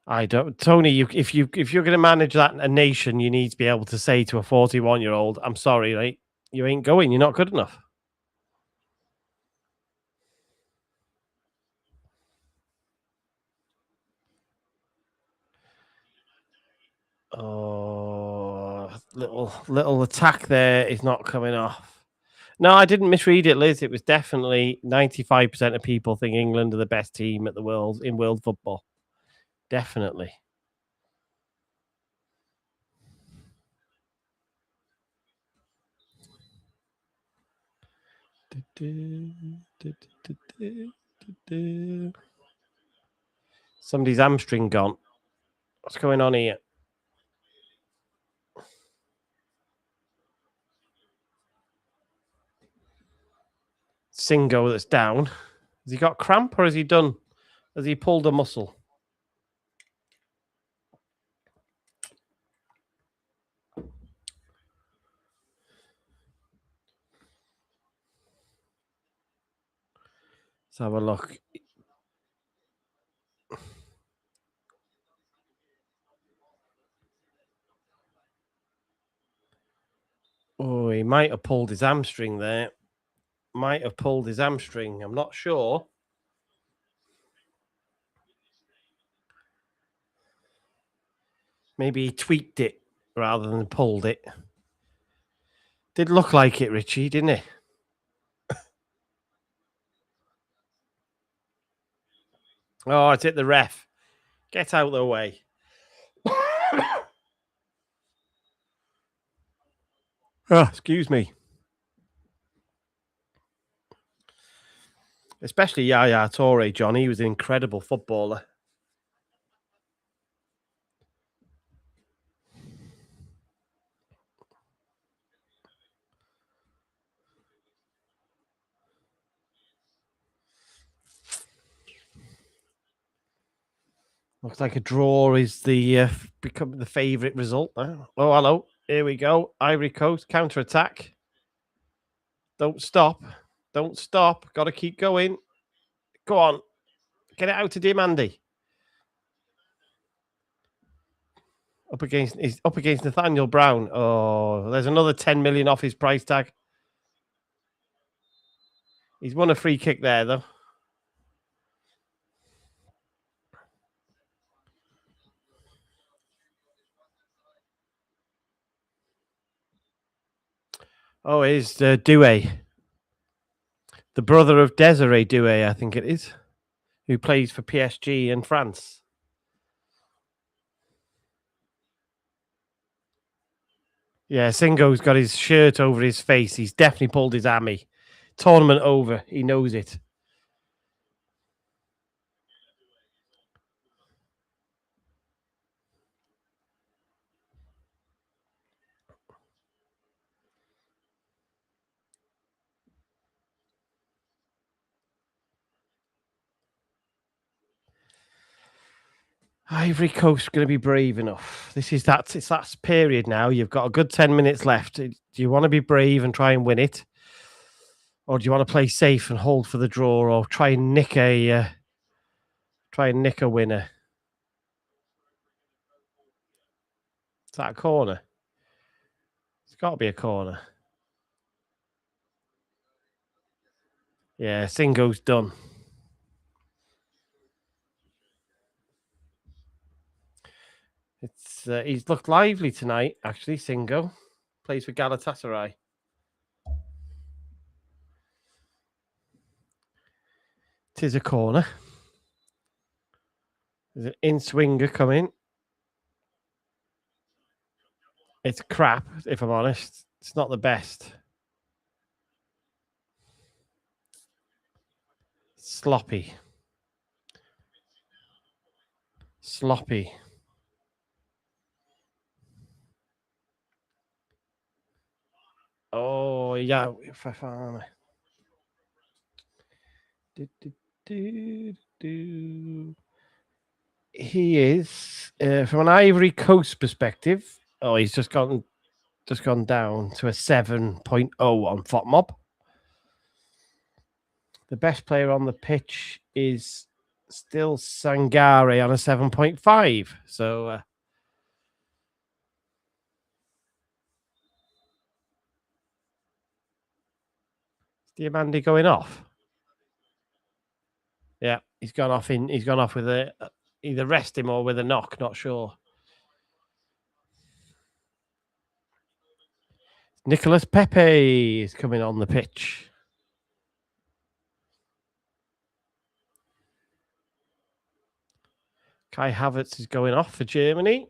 I don't, Tony. If you're going to manage a nation, you need to be able to say to a 41-year-old, "I'm sorry, right? You ain't going. You're not good enough." Oh, little attack there is not coming off. No, I didn't misread it, Liz. It was definitely 95% of people think England are the best team at the world in world football. Definitely. Somebody's hamstring gone. What's going on here? Singo that's down. Has he got cramp or has he done? Has he pulled a muscle? Let's have a look. Oh, he might have pulled his hamstring there. Might have pulled his hamstring. I'm not sure. Maybe he tweaked it rather than pulled it. Did look like it, Richie, didn't it? Oh, it's hit the ref. Get out of the way. Excuse me. Especially Yaya Toure, John. He was an incredible footballer. Looks like a draw is the become the favourite result now. Oh, hello. Here we go. Ivory Coast counter attack. Don't stop. Don't stop. Got to keep going. Go on. Get it out to Diamande. Up against Nathaniel Brown. Oh, there's another 10 million off his price tag. He's won a free kick there, though. Oh, it's Doué, the brother of Desiree Doué, I think it is, who plays for PSG in France. Yeah, Singo's got his shirt over his face. He's definitely pulled his hammy. Tournament over. He knows it. Ivory Coast going to be brave enough. It's that period now. You've got a good 10 minutes left. Do you want to be brave and try and win it, or do you want to play safe and hold for the draw, or try and nick a winner? Is that a corner? It's got to be a corner. Yeah, Singo's done. He's looked lively tonight. Actually, Singo plays for Galatasaray. Tis a corner. There's an in-swinger coming. It's crap, if I'm honest. It's not the best. Sloppy. Oh, yeah. Fafana. He is, from an Ivory Coast perspective, he's just gone down to a 7.0 on FOTMob. The best player on the pitch is still Sangare on a 7.5. So Diamandi going off. Yeah, he's gone off with a either rest him or with a knock, not sure. Nicolas Pepe is coming on the pitch. Kai Havertz is going off for Germany.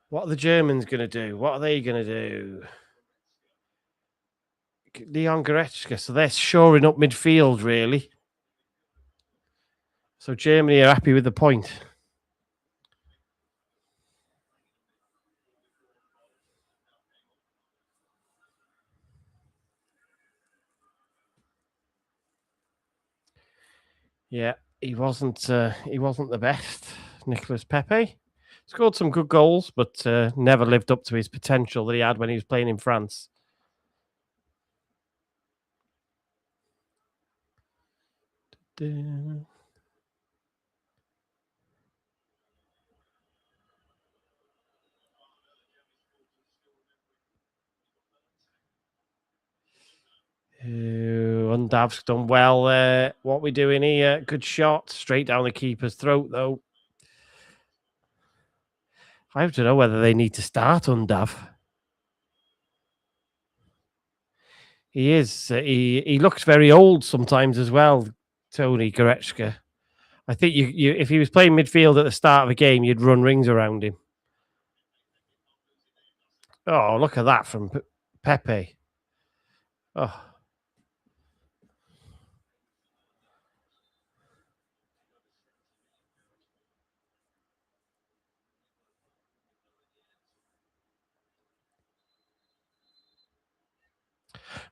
What are the Germans going to do? What are they going to do? Leon Goretzka. So they're shoring up midfield, really. So Germany are happy with the point. Yeah, he wasn't the best. Nicolas Pepe scored some good goals, but never lived up to his potential that he had when he was playing in France. Undav's done well there. What we doing here? Good shot. Straight down the keeper's throat, though. I don't know whether they need to start Undav. He is. He looks very old sometimes as well, Tony Goretzka. I think you if he was playing midfield at the start of a game, you'd run rings around him. Oh, look at that from Pepe. Oh.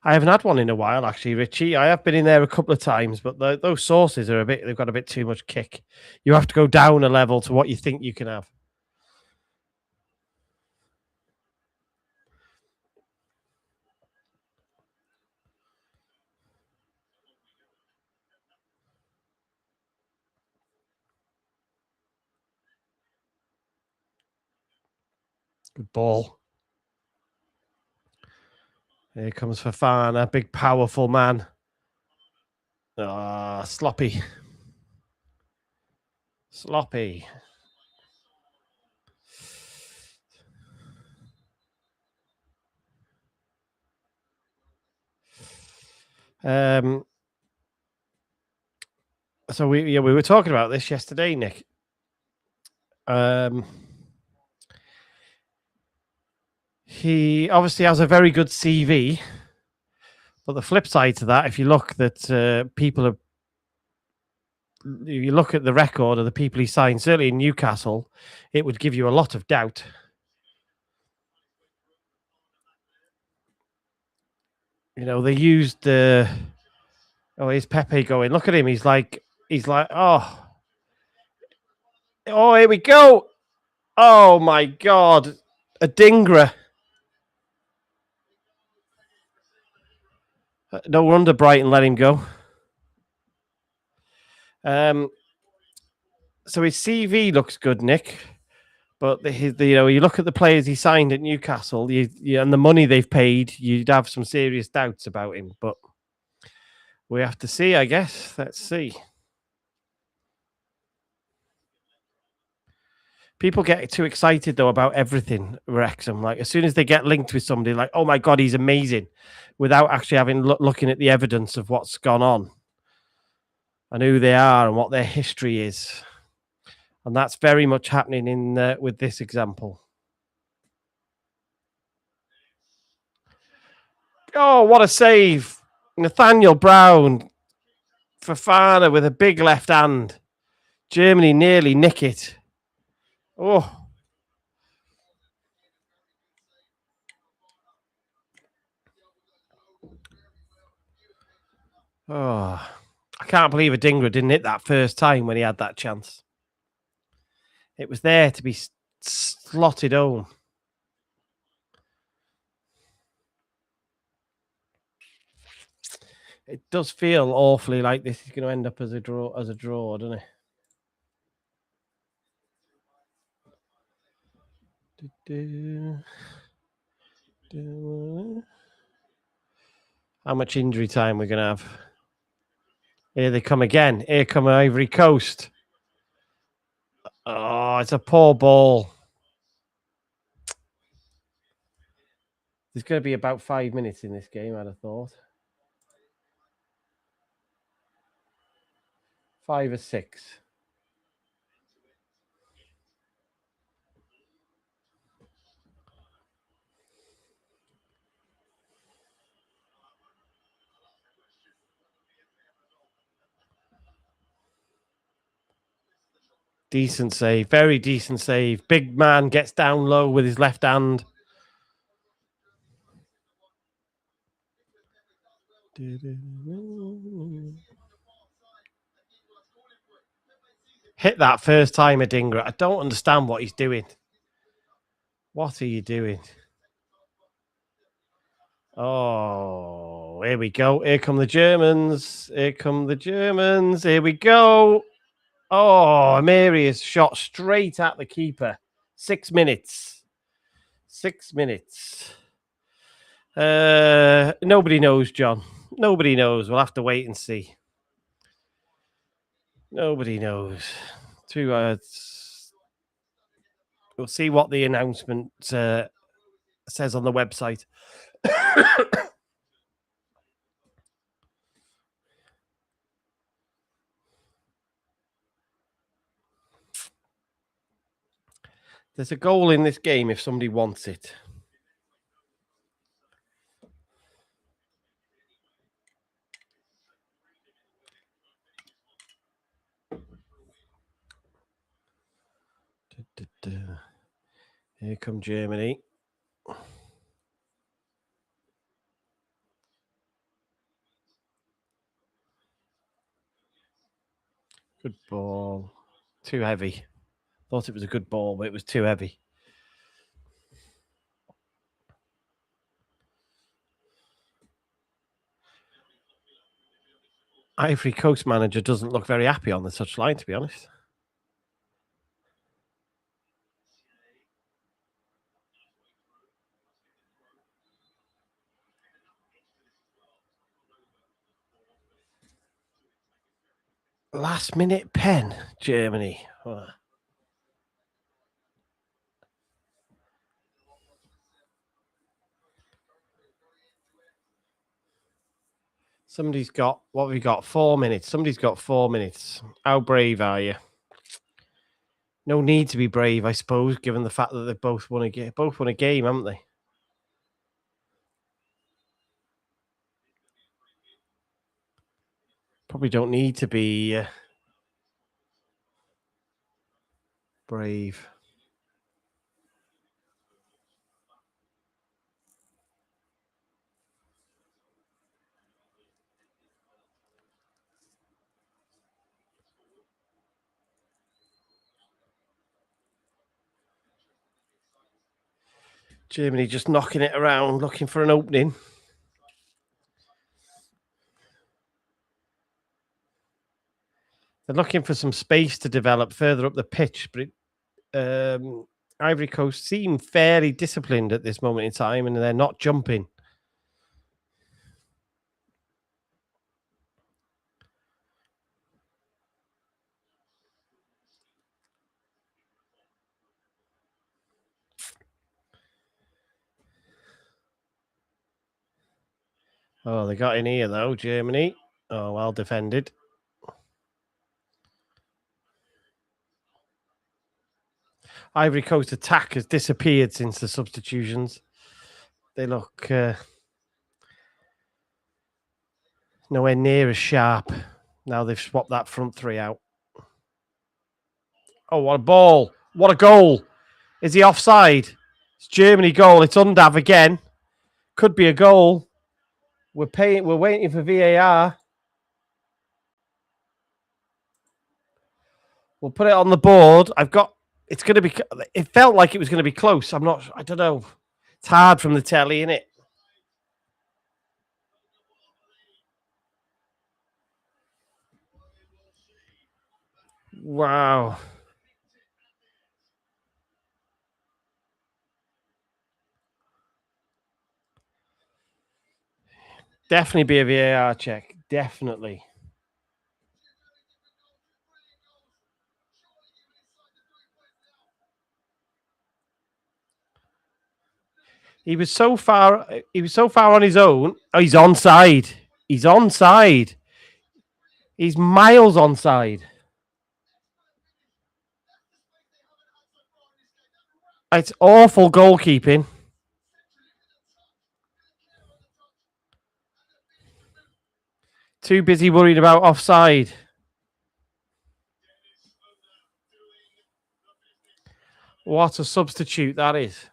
I haven't had one in a while, actually, Richie. I have been in there a couple of times, but those sauces are they've got a bit too much kick. You have to go down a level to what you think you can have. Good ball. Here comes Fafana, big, powerful man. Ah, sloppy. So we were talking about this yesterday, Nick. He obviously has a very good CV, but the flip side to that, if you look that you look at the record of the people he signed, certainly in Newcastle, it would give you a lot of doubt. You know, they used oh, here's Pepe going. Look at him. He's like, oh, here we go. Oh my God, a Dingra. No wonder Brighton let him go. So his CV looks good, Nick. But you look at the players he signed at Newcastle, and the money they've paid, you'd have some serious doubts about him. But we have to see, I guess. Let's see. People get too excited though about everything, Wrexham. Like as soon as they get linked with somebody, like, oh my God, he's amazing, without actually having looking at the evidence of what's gone on and who they are and what their history is. And that's very much happening in with this example. Oh, what a save. Nathaniel Brown. Fofana with a big left hand. Germany nearly nick it. Oh. Oh. I can't believe Adingra didn't hit that first time when he had that chance. It was there to be slotted home. It does feel awfully like this is going to end up as a draw, doesn't it? How much injury time we're going to have? Here they come again. Here come Ivory Coast. Oh, it's a poor ball. There's going to be about 5 minutes in this game, I'd have thought. 5 or 6. Decent save. Very decent save. Big man gets down low with his left hand. Hit that first time, Adingra. I don't understand what he's doing. What are you doing? Oh, here we go. Here come the Germans. Here come the Germans. Here we go. Oh, Amiri is shot straight at the keeper. 6 minutes. 6 minutes. Nobody knows, John. Nobody knows. We'll have to wait and see. Nobody knows. 2 words. We'll see what the announcement says on the website. There's a goal in this game if somebody wants it. Here come Germany. Good ball. Too heavy. Thought it was a good ball, but it was too heavy. Ivory Coast manager doesn't look very happy on the touchline, to be honest. Last minute pen, Germany. Oh. Somebody's got, what have we got? 4 minutes. Somebody's got 4 minutes. How brave are you? No need to be brave, I suppose, given the fact that they've both won a game, haven't they? Probably don't need to be brave. Germany just knocking it around, looking for an opening. They're looking for some space to develop further up the pitch, but Ivory Coast seem fairly disciplined at this moment in time, and they're not jumping. Oh, they got in here, though, Germany. Oh, well defended. Ivory Coast attack has disappeared since the substitutions. They look nowhere near as sharp. Now they've swapped that front three out. Oh, what a ball. What a goal. Is he offside? It's Germany goal. It's Undav again. Could be a goal. We're waiting for VAR. We'll put it on the board. It's going to be, it felt like it was going to be close. I don't know. It's hard from the telly, isn't it? Wow. Definitely be a VAR check. Definitely. He was so far on his own. Oh, he's onside. He's onside. He's miles onside. It's awful goalkeeping. Too busy worried about offside. What a substitute that is.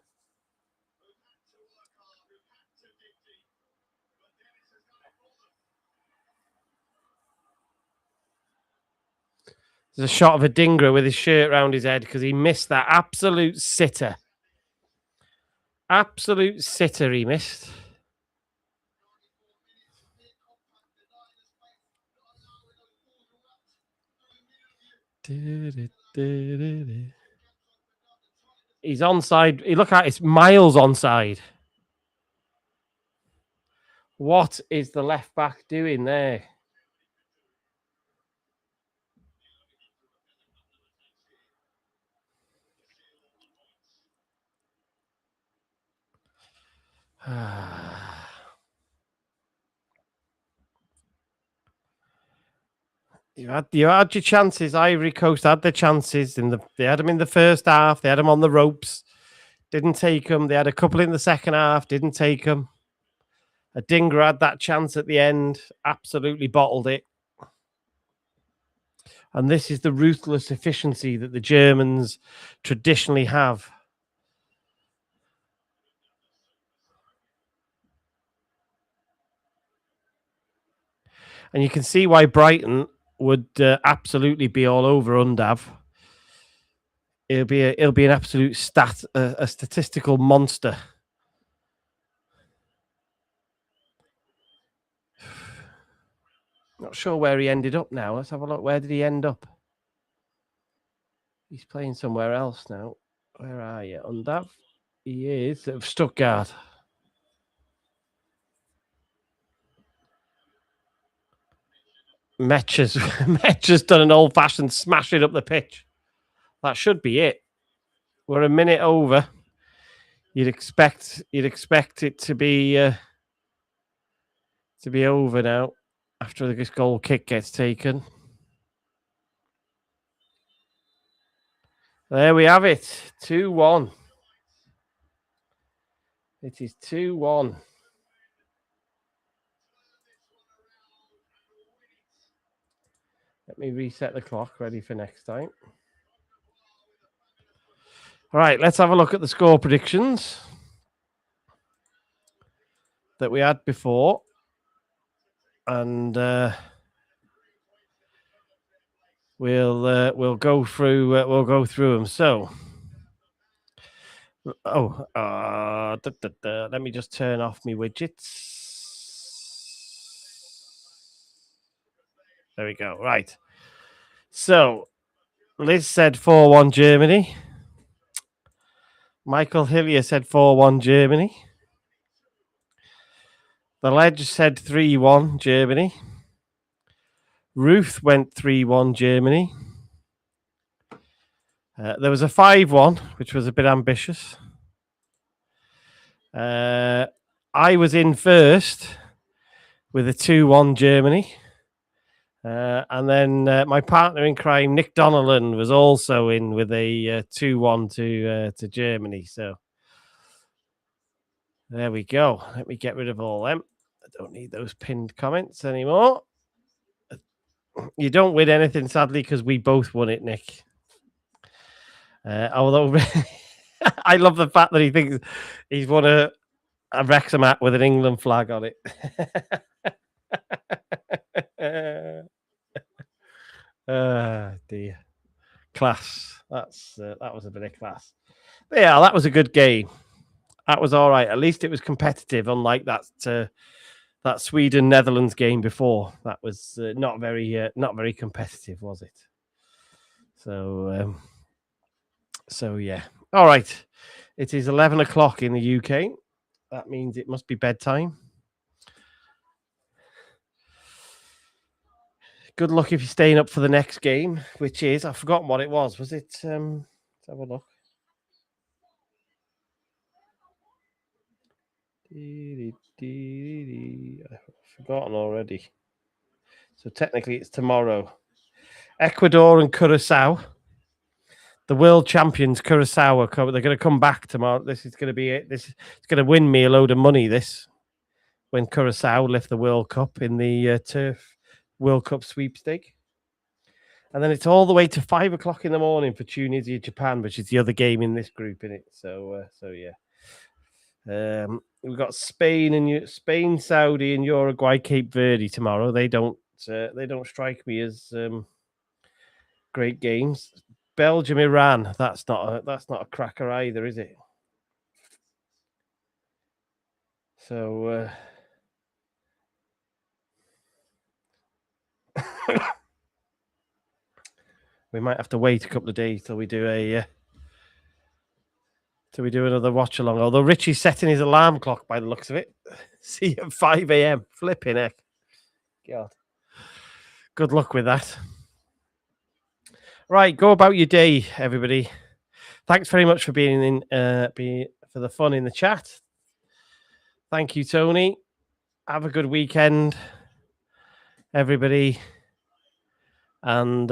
There's a shot of a Dingra with his shirt around his head because he missed that absolute sitter. Absolute sitter he missed. He's onside. Look at it, it's miles onside. What is the left back doing there? You had your chances. Ivory Coast had their chances. They had them in the first half. They had them on the ropes. Didn't take them. They had a couple in the second half. Didn't take them. Dingra had that chance at the end. Absolutely bottled it. And this is the ruthless efficiency that the Germans traditionally have. And you can see why Brighton would absolutely be all over Undav. It'll be an absolute a statistical monster. Not sure where he ended up now. Let's have a look. Where did he end up? He's playing somewhere else now. Where are you, Undav? He is at Stuttgart. Metch's done an old-fashioned smashing up the pitch. That should be it. We're a minute over. You'd expect it to be over now. after this goal kick gets taken. There we have it. 2-1. It is 2-1. Let me reset the clock, ready for next time. All right, let's have a look at the score predictions that we had before. And we'll go through them. So, let me just turn off my widgets. There we go. Right. So, Liz said 4-1 Germany. Michael Hillier said 4-1 Germany. The Ledge said 3-1 Germany. Ruth went 3-1 Germany. There was a 5-1, which was a bit ambitious. I was in first with a 2-1 Germany. And then my partner in crime, Nick Donnellan, was also in with a 2-1 to Germany. So there we go. Let me get rid of all them. I don't need those pinned comments anymore. You don't win anything, sadly, because we both won it, Nick. Although I love the fact that he thinks he's won a Wrexham hat with an England flag on it. Dear. Class. That was a bit of class. But yeah, that was a good game. That was all right. At least it was competitive, unlike that Sweden Netherlands game before. That was not very competitive, was it? So yeah. All right. It is 11 o'clock in the UK. That means it must be bedtime. Good luck if you're staying up for the next game, which is, I've forgotten what it was. Was it? Let's have a look. I've forgotten already. So technically it's tomorrow. Ecuador and Curacao. The world champions, Curacao, they're going to come back tomorrow. This is going to be it. This is going to win me a load of money, this, when Curacao lift the World Cup in the Turf World Cup sweepstake. And then it's all the way to 5 o'clock in the morning for Tunisia, Japan, which is the other game in this group, in it. So yeah. We've got Spain, Saudi, and Uruguay, Cape Verde tomorrow. They don't strike me as great games. Belgium, Iran. That's not a cracker either, is it? So we might have to wait a couple of days till we do another watch along. Although Richie's setting his alarm clock by the looks of it. See at 5 a.m. Flipping heck. God. Good luck with that. Right, go about your day, everybody. Thanks very much for being in for the fun in the chat. Thank you, Tony. Have a good weekend, everybody. And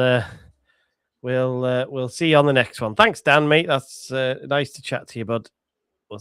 we'll see you on the next one. Thanks, Dan, mate. That's nice to chat to you, bud. We'll